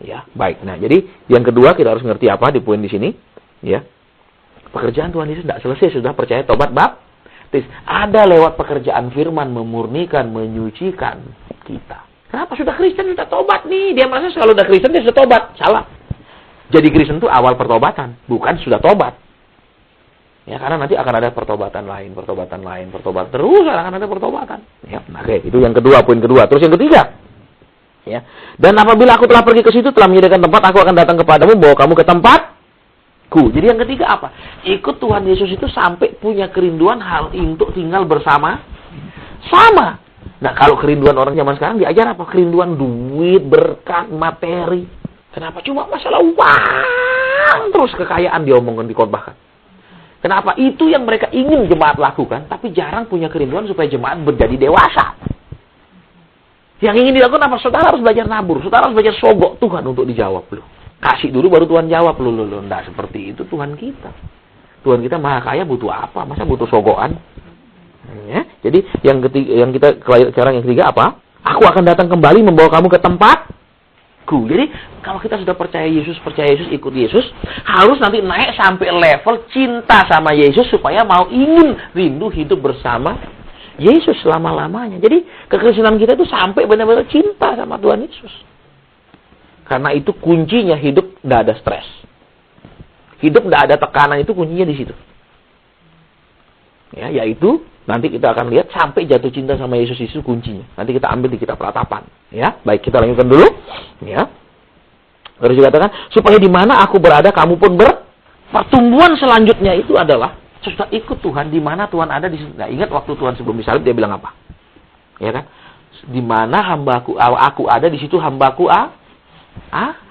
Ya, baik. Nah, jadi yang kedua kita harus ngerti apa di poin di sini, ya. Pekerjaan Tuhan Yesus tidak selesai sudah percaya tobat baptis. Ada lewat pekerjaan firman memurnikan, menyucikan kita. Kenapa sudah Kristen sudah tobat nih? Dia merasa kalau sudah Kristen dia sudah tobat. Salah. Jadi Kristen itu awal pertobatan, bukan sudah tobat. Ya, karena nanti akan ada pertobatan lain, pertobatan terus akan ada pertobatan. Ya, oke, itu yang kedua, poin kedua. Terus yang ketiga, ya. Dan apabila aku telah pergi ke situ, telah menyediakan tempat, aku akan datang kepadamu, bawa kamu ke tempatku. Jadi yang ketiga apa? Ikut Tuhan Yesus itu sampai punya kerinduan hal untuk tinggal bersama. Nah, kalau kerinduan orang zaman sekarang diajar apa? Kerinduan duit, berkat, materi. Kenapa? Cuma masalah uang. Terus kekayaan diomongkan, dikhotbahkan. Kenapa? Itu yang mereka ingin jemaat lakukan, tapi jarang punya kerinduan supaya jemaat menjadi dewasa. Yang ingin dilakukan apa? Saudara harus belajar nabur. Saudara harus belajar sogok Tuhan untuk dijawab. Loh. Kasih dulu baru Tuhan jawab. Loh. Nggak seperti itu Tuhan kita. Tuhan kita maha kaya, butuh apa? Masa butuh sogokan? Ya. Jadi yang ketiga apa? Aku akan datang kembali membawa kamu ke tempat ku. Jadi kalau kita sudah percaya Yesus, ikut Yesus, harus nanti naik sampai level cinta sama Yesus supaya mau ingin rindu hidup bersama Yesus selama-lamanya. Jadi kekristenan kita itu sampai benar-benar cinta sama Tuhan Yesus. Karena itu kuncinya hidup nggak ada stres. Hidup nggak ada tekanan, itu kuncinya di situ. Ya, yaitu nanti kita akan lihat sampai jatuh cinta sama Yesus itu kuncinya. Nanti kita ambil di kitab Ratapan. Ya, baik, kita lanjutkan dulu. Ya. Terus dikatakan supaya di mana aku berada kamu pun pertumbuhan selanjutnya itu adalah sudah ikut Tuhan, di mana Tuhan ada di situ. Nah, ingat waktu Tuhan sebelum disalib dia bilang apa? Ya kan? Di mana hambaku aku ada di situ hambaku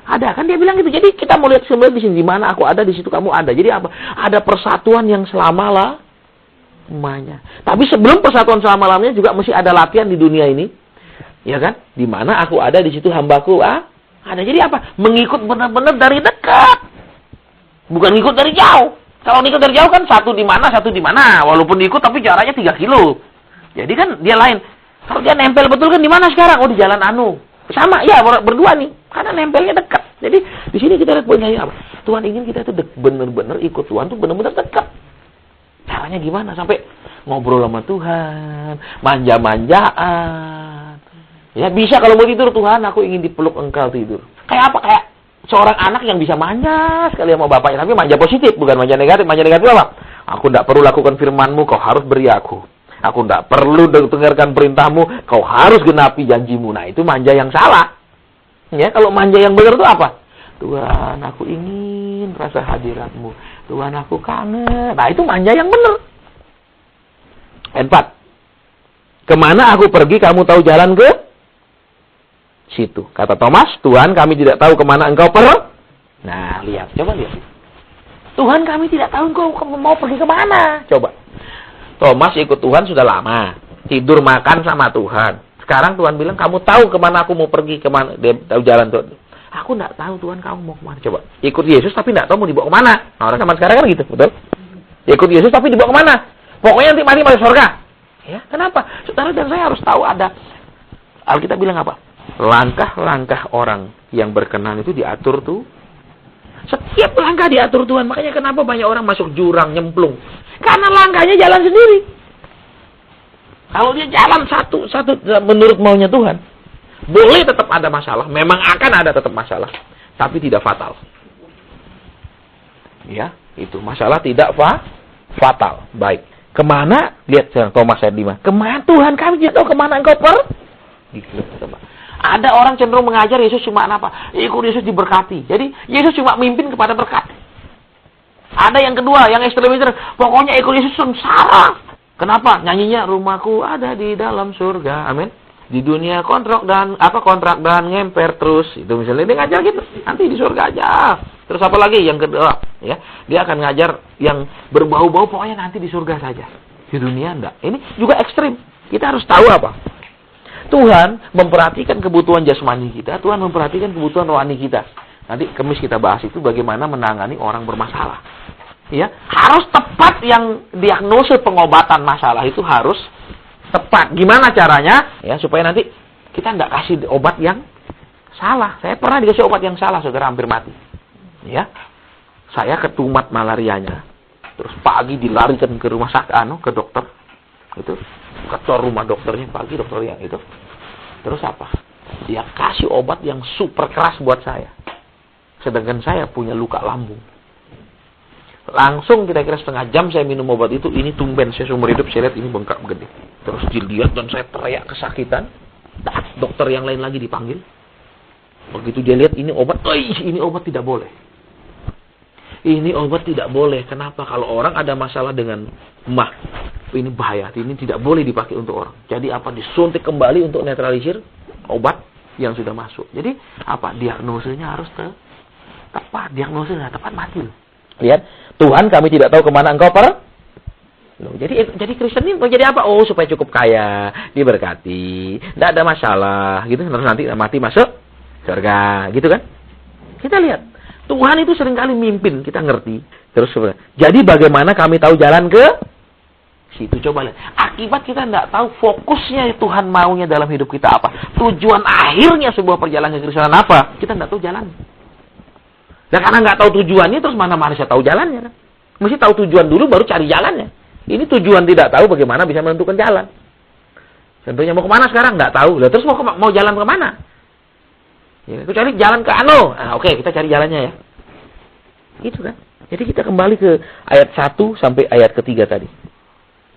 ada kan dia bilang gitu. Jadi kita mau lihat sebenarnya di sini di mana aku ada di situ kamu ada. Jadi apa? Ada persatuan yang selama-lamanya. Tapi sebelum persatuan selama-lamanya juga mesti ada latihan di dunia ini. Ya kan? Di mana aku ada di situ hambaku ada. Jadi apa? Mengikut benar-benar dari dekat. Bukan ngikut dari jauh. Kalau ngikut dari jauh kan satu di mana. Walaupun diikut tapi jaraknya 3 kilo. Jadi kan dia lain. Kalau dia nempel betul kan di mana sekarang? Oh, di jalan anu. Sama, ya berdua nih. Karena nempelnya dekat. Jadi di sini kita lihat poinnya apa? Tuhan ingin kita itu benar-benar ikut Tuhan tuh benar-benar dekat. Caranya gimana? Sampai ngobrol sama Tuhan, manja-manjaan. Ya bisa kalau mau tidur, Tuhan aku ingin dipeluk engkau tidur. Kayak apa? Kayak seorang anak yang bisa manja sekali sama bapaknya. Tapi manja positif, bukan manja negatif. Manja negatif apa? Aku tidak perlu lakukan firman-Mu, kau harus beri aku. Aku tidak perlu dengarkan perintah-Mu, kau harus genapi janji-Mu. Nah, itu manja yang salah. Ya, kalau manja yang benar itu apa? Tuhan, aku ingin rasa hadirat-Mu. Tuhan, aku kangen. Nah, itu manja yang benar. 4. Kemana aku pergi, kamu tahu jalan ke situ. Kata Thomas, Tuhan, kami tidak tahu kemana engkau pergi. Nah, lihat, coba lihat. Tuhan, kami tidak tahu engkau mau pergi kemana. Coba. Thomas ikut Tuhan sudah lama. Tidur makan sama Tuhan. Sekarang Tuhan bilang, kamu tahu kemana aku mau pergi, kemana? Dia tahu jalan Tuhan. Aku tidak tahu Tuhan kamu mau kemana. Coba. Ikut Yesus tapi tidak tahu mau dibawa kemana. Nah, orang zaman sekarang kan gitu, betul? Ikut Yesus tapi dibawa kemana? Pokoknya nanti mati masuk surga. Ya, kenapa? Saudara dan saya harus tahu ada. Alkitab bilang apa? Langkah-langkah orang yang berkenan itu diatur tuh. Setiap langkah diatur Tuhan. Makanya kenapa banyak orang masuk jurang, nyemplung. Karena langkahnya jalan sendiri. Kalau dia jalan satu menurut maunya Tuhan, boleh tetap ada masalah. Memang akan ada tetap masalah. Tapi tidak fatal. Ya, itu masalah tidak fatal. Baik. Kemana? Lihat Thomas ayat 5. Kemana Tuhan kami tidak tahu kemana engkau pergi. Ada orang cenderung mengajar Yesus cuma apa? Ikut Yesus diberkati. Jadi Yesus cuma mimpin kepada berkat. Ada yang kedua, yang ekstremis. Pokoknya ikut Yesus sengsara. Kenapa? Nyanyinya rumahku ada di dalam surga. Amin. Di dunia kontrak dan ngemper terus. Itu misalnya dia ngajar gitu. Nanti di surga aja. Terus apa lagi? Yang kedua, ya. Dia akan ngajar yang berbau-bau pokoknya nanti di surga saja. Di dunia enggak. Ini juga ekstrim. Kita harus tahu apa? Tuhan memperhatikan kebutuhan jasmani kita, Tuhan memperhatikan kebutuhan rohani kita. Nanti Kamis kita bahas itu bagaimana menangani orang bermasalah. Ya, harus tepat yang diagnosis pengobatan masalah itu harus tepat. Gimana caranya? Ya, supaya nanti kita nggak kasih obat yang salah. Saya pernah dikasih obat yang salah, saudara hampir mati. Ya, saya ketumat malarianya. Terus pagi dilarikan ke rumah sakit, ke dokter. Itu ketor rumah dokternya pagi, dokter yang itu. Terus apa? Dia kasih obat yang super keras buat saya. Sedangkan saya punya luka lambung. Langsung kira-kira setengah jam saya minum obat itu, ini tumben saya seumur hidup saya lihat ini bengkak gede. Terus dilihat dan saya teriak kesakitan. Dokter yang lain lagi dipanggil. Begitu dia lihat ini obat tidak boleh. Ini obat tidak boleh. Kenapa? Kalau orang ada masalah dengan ini bahaya. Ini tidak boleh dipakai untuk orang. Jadi apa? Disuntik kembali untuk netralisir obat yang sudah masuk. Jadi apa? Diagnosisnya harus tepat. Diagnosisnya tepat, mati. Lihat. Tuhan kami tidak tahu kemana engkau jadi Kristen ini jadi apa? Oh, supaya cukup kaya, diberkati, tidak ada masalah, gitu. Terus nanti mati masuk surga, gitu kan? Kita lihat. Tuhan itu seringkali mimpin, kita ngerti. Terus jadi bagaimana kami tahu jalan ke Situ coba lihat. Akibat kita tidak tahu fokusnya Tuhan maunya dalam hidup kita apa. Tujuan akhirnya sebuah perjalanan kekristenan apa. Kita tidak tahu jalan. Dan karena nggak tahu tujuannya, terus mana manusia tahu jalannya kan? Mesti tahu tujuan dulu, baru cari jalannya. Ini tujuan tidak tahu, bagaimana bisa menentukan jalan. Contohnya mau kemana sekarang? Nggak tahu. Lah terus mau jalan kemana? Ya, aku cari jalan ke Ano. Nah, oke, kita cari jalannya ya. Itu kan. Jadi kita kembali ke ayat 1 sampai ayat ketiga tadi.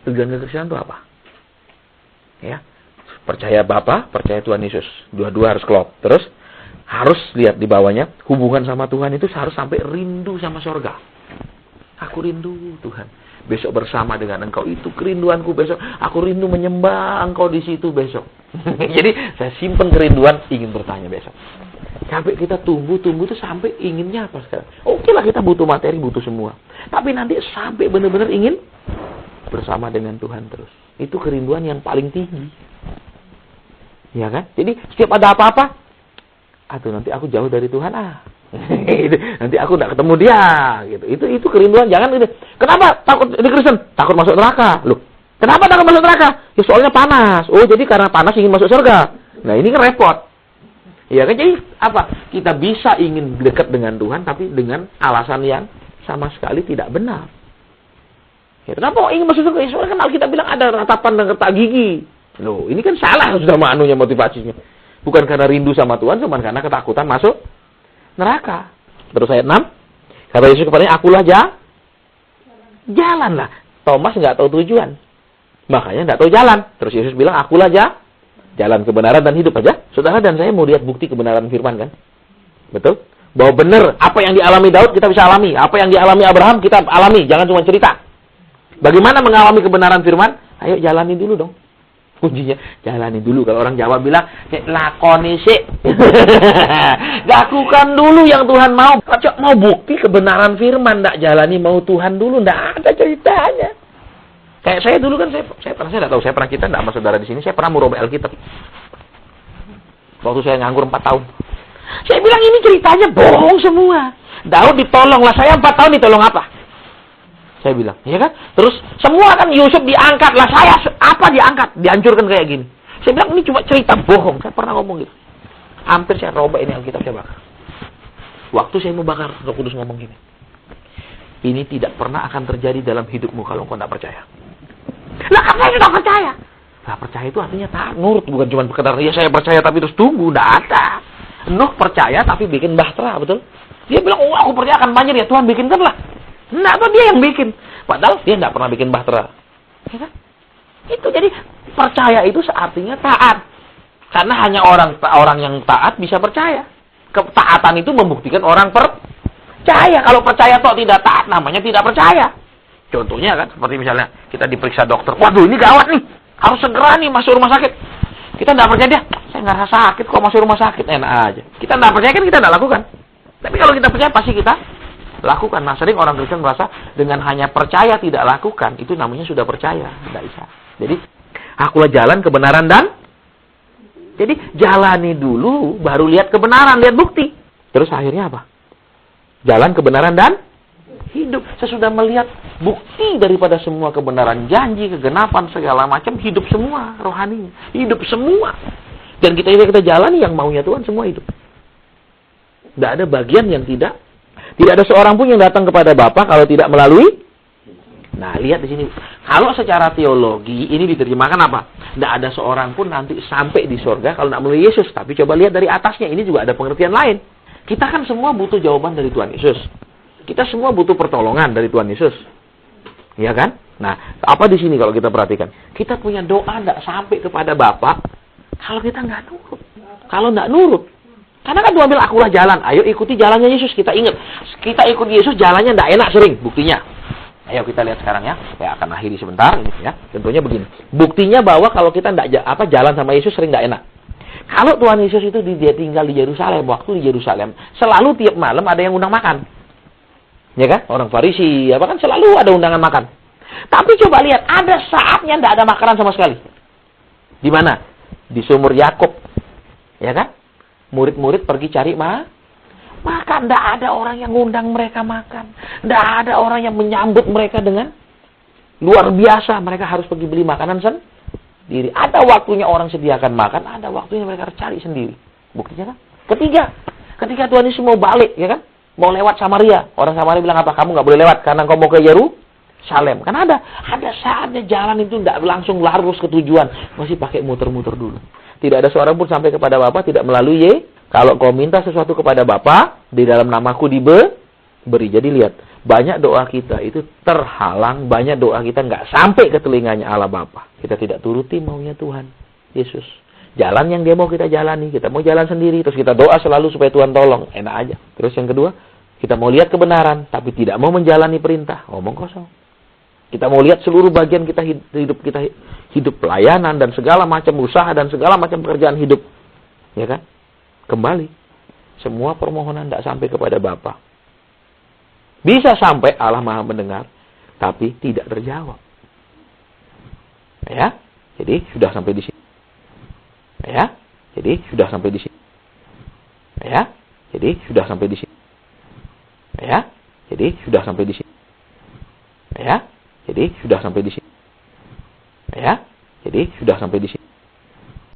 Tujuan kekristenan itu apa? Ya, percaya Bapa, percaya Tuhan Yesus. Dua-dua harus klop. Terus harus lihat di bawahnya, hubungan sama Tuhan itu harus sampai rindu sama sorga. Aku rindu Tuhan. Besok bersama dengan Engkau, itu kerinduanku besok. Aku rindu menyembah Engkau di situ besok. Jadi saya simpan kerinduan, ingin bertanya besok. Sampai kita tumbuh itu sampai inginnya apa sekarang? Oke lah, kita butuh materi, butuh semua. Tapi nanti sampai benar-benar ingin bersama dengan Tuhan terus. Itu kerinduan yang paling tinggi. Ya kan? Jadi setiap ada apa-apa, nanti aku jauh dari Tuhan nanti aku tidak ketemu dia gitu. Itu kerinduan. Jangan gitu. Kenapa takut di Kristen? Takut masuk neraka. Loh, kenapa takut masuk neraka? Ya soalnya panas. Oh, jadi karena panas ingin masuk surga. Nah, ini kan repot. Ya kan, jadi apa? Kita bisa ingin dekat dengan Tuhan tapi dengan alasan yang sama sekali tidak benar. Ya, kenapa ingin masuk surga? Soalnya kan Alkitab bilang ada ratapan dan retak gigi. Loh, ini kan salah sudah motivasinya. Bukan karena rindu sama Tuhan, cuma karena ketakutan masuk neraka. Terus ayat 6. Kata Yesus kepadanya, akulah jalan lah. Thomas nggak tahu tujuan. Makanya nggak tahu jalan. Terus Yesus bilang, akulah jalan kebenaran dan hidup aja. Saudara dan saya mau lihat bukti kebenaran firman kan? Betul? Bahwa benar apa yang dialami Daud kita bisa alami. Apa yang dialami Abraham kita alami. Jangan cuma cerita. Bagaimana mengalami kebenaran firman? Ayo jalani dulu dong. Kuncinya jalani dulu. Kalau orang Jawa bilang lakoni sih. Lakukan dulu yang Tuhan mau. Kalau mau bukti kebenaran firman, ndak jalani mau Tuhan dulu, ndak ada ceritanya. Kayak saya dulu kan, saya nggak tahu, saya pernah kita ndak sama saudara di sini, saya pernah merubah Alkitab. Waktu saya nganggur 4 tahun. Saya bilang ini ceritanya bohong semua. Daud ditolong lah, saya 4 tahun ditolong apa? Saya bilang, ya kan? Terus semua kan Yusuf diangkat lah, saya apa diangkat? Dihancurkan kayak gini. Saya bilang ini cuma cerita bohong. Saya pernah ngomong gitu. Hampir saya robek ini Alkitab, saya bakar. Waktu saya mau bakar, Roh Kudus ngomong gini. Ini tidak pernah akan terjadi dalam hidupmu kalau engkau tidak percaya. Lah kan saya sudah percaya. Nah, percaya itu artinya taat, nurut, bukan cuma sekedar ya saya percaya tapi terus tunggu, tidak ada. Nuh percaya tapi bikin bahtera, betul? Dia bilang, "Oh, aku percaya akan banjir ya Tuhan, bikinkanlah." Nah, itu dia yang bikin. Padahal dia tidak pernah bikin bahtera. Ya kan? Itu jadi percaya itu artinya taat. Karena hanya orang yang taat bisa percaya. Ketaatan itu membuktikan orang percaya. Kalau percaya toh tidak taat, namanya tidak percaya. Contohnya kan, seperti misalnya kita diperiksa dokter. Waduh, ini gawat nih. Harus segera nih masuk rumah sakit. Kita tidak percaya dia. Saya nggak rasa sakit kok masuk rumah sakit. Enak aja. Kita tidak percaya kan kita tidak lakukan. Tapi kalau kita percaya pasti kita lakukan. Nah, sering orang Kristen merasa dengan hanya percaya tidak lakukan, itu namanya sudah percaya. Tidak bisa. Jadi, akulah jalan kebenaran dan jadi jalani dulu, baru lihat kebenaran, lihat bukti. Terus akhirnya apa? Jalan kebenaran dan hidup. Sesudah melihat bukti daripada semua kebenaran, janji, kegenapan, segala macam, hidup semua rohani. Hidup semua. Dan kita jalani yang maunya Tuhan, semua hidup. Tidak ada bagian yang tidak ada seorang pun yang datang kepada Bapa kalau tidak melalui. Nah, lihat di sini. Kalau secara teologi ini diterjemahkan apa? Tidak ada seorang pun nanti sampai di surga kalau tidak melalui Yesus. Tapi coba lihat dari atasnya, ini juga ada pengertian lain. Kita kan semua butuh jawaban dari Tuhan Yesus. Kita semua butuh pertolongan dari Tuhan Yesus. Iya kan? Nah, apa di sini kalau kita perhatikan? Kita punya doa tidak sampai kepada Bapa kalau kita nggak nurut. Kalau nggak nurut. Karena kan Tuhan bilang, akulah jalan. Ayo ikuti jalannya Yesus. Kita ingat. Kita ikut Yesus, jalannya tidak enak sering. Buktinya. Ayo kita lihat sekarang ya. Saya akan akhiri sebentar. Ini, ya. Tentunya begini. Buktinya bahwa kalau kita tidak jalan sama Yesus sering tidak enak. Kalau Tuhan Yesus itu dia tinggal di Yerusalem. Waktu di Yerusalem. Selalu tiap malam ada yang undang makan. Ya kan? Orang Farisi. Apa kan selalu ada undangan makan. Tapi coba lihat. Ada saatnya tidak ada makanan sama sekali. Di mana? Di sumur Yakub. Ya kan? Murid-murid pergi cari makan. Tidak ada orang yang ngundang mereka makan. Tidak ada orang yang menyambut mereka dengan Luar biasa, mereka harus pergi beli makanan sendiri. Ada waktunya orang sediakan makan, ada waktunya mereka harus cari sendiri. Buktinya kan? Ketiga, ketika Tuhan Yesus mau balik, ya kan? Mau lewat Samaria. Orang Samaria bilang apa? Kamu nggak boleh lewat karena kau mau ke Yerusalem. Kan ada saatnya jalan itu tidak langsung lurus ke tujuan. Masih pakai muter-muter dulu. Tidak ada seorang pun sampai kepada Bapa tidak melalui Kalau kau minta sesuatu kepada Bapa, di dalam namaku diberi. Jadi lihat, banyak doa kita itu terhalang, banyak doa kita nggak sampai ke telinganya Allah Bapa. Kita tidak turuti maunya Tuhan Yesus. Jalan yang dia mau kita jalani, kita mau jalan sendiri, terus kita doa selalu supaya Tuhan tolong, enak aja. Terus yang kedua, kita mau lihat kebenaran, tapi tidak mau menjalani perintah, ngomong kosong. Kita mau lihat seluruh bagian hidup pelayanan dan segala macam usaha dan segala macam pekerjaan hidup, ya kan? Kembali, semua permohonan tidak sampai kepada Bapa. Bisa sampai Allah Maha mendengar, tapi tidak terjawab. Ya, jadi sudah sampai di sini. Ya, jadi sudah sampai di sini. Ya, jadi sudah sampai di sini. Ya, jadi sudah sampai di sini. Ya, jadi sudah sampai di sini. Ya, jadi sudah sampai di sini.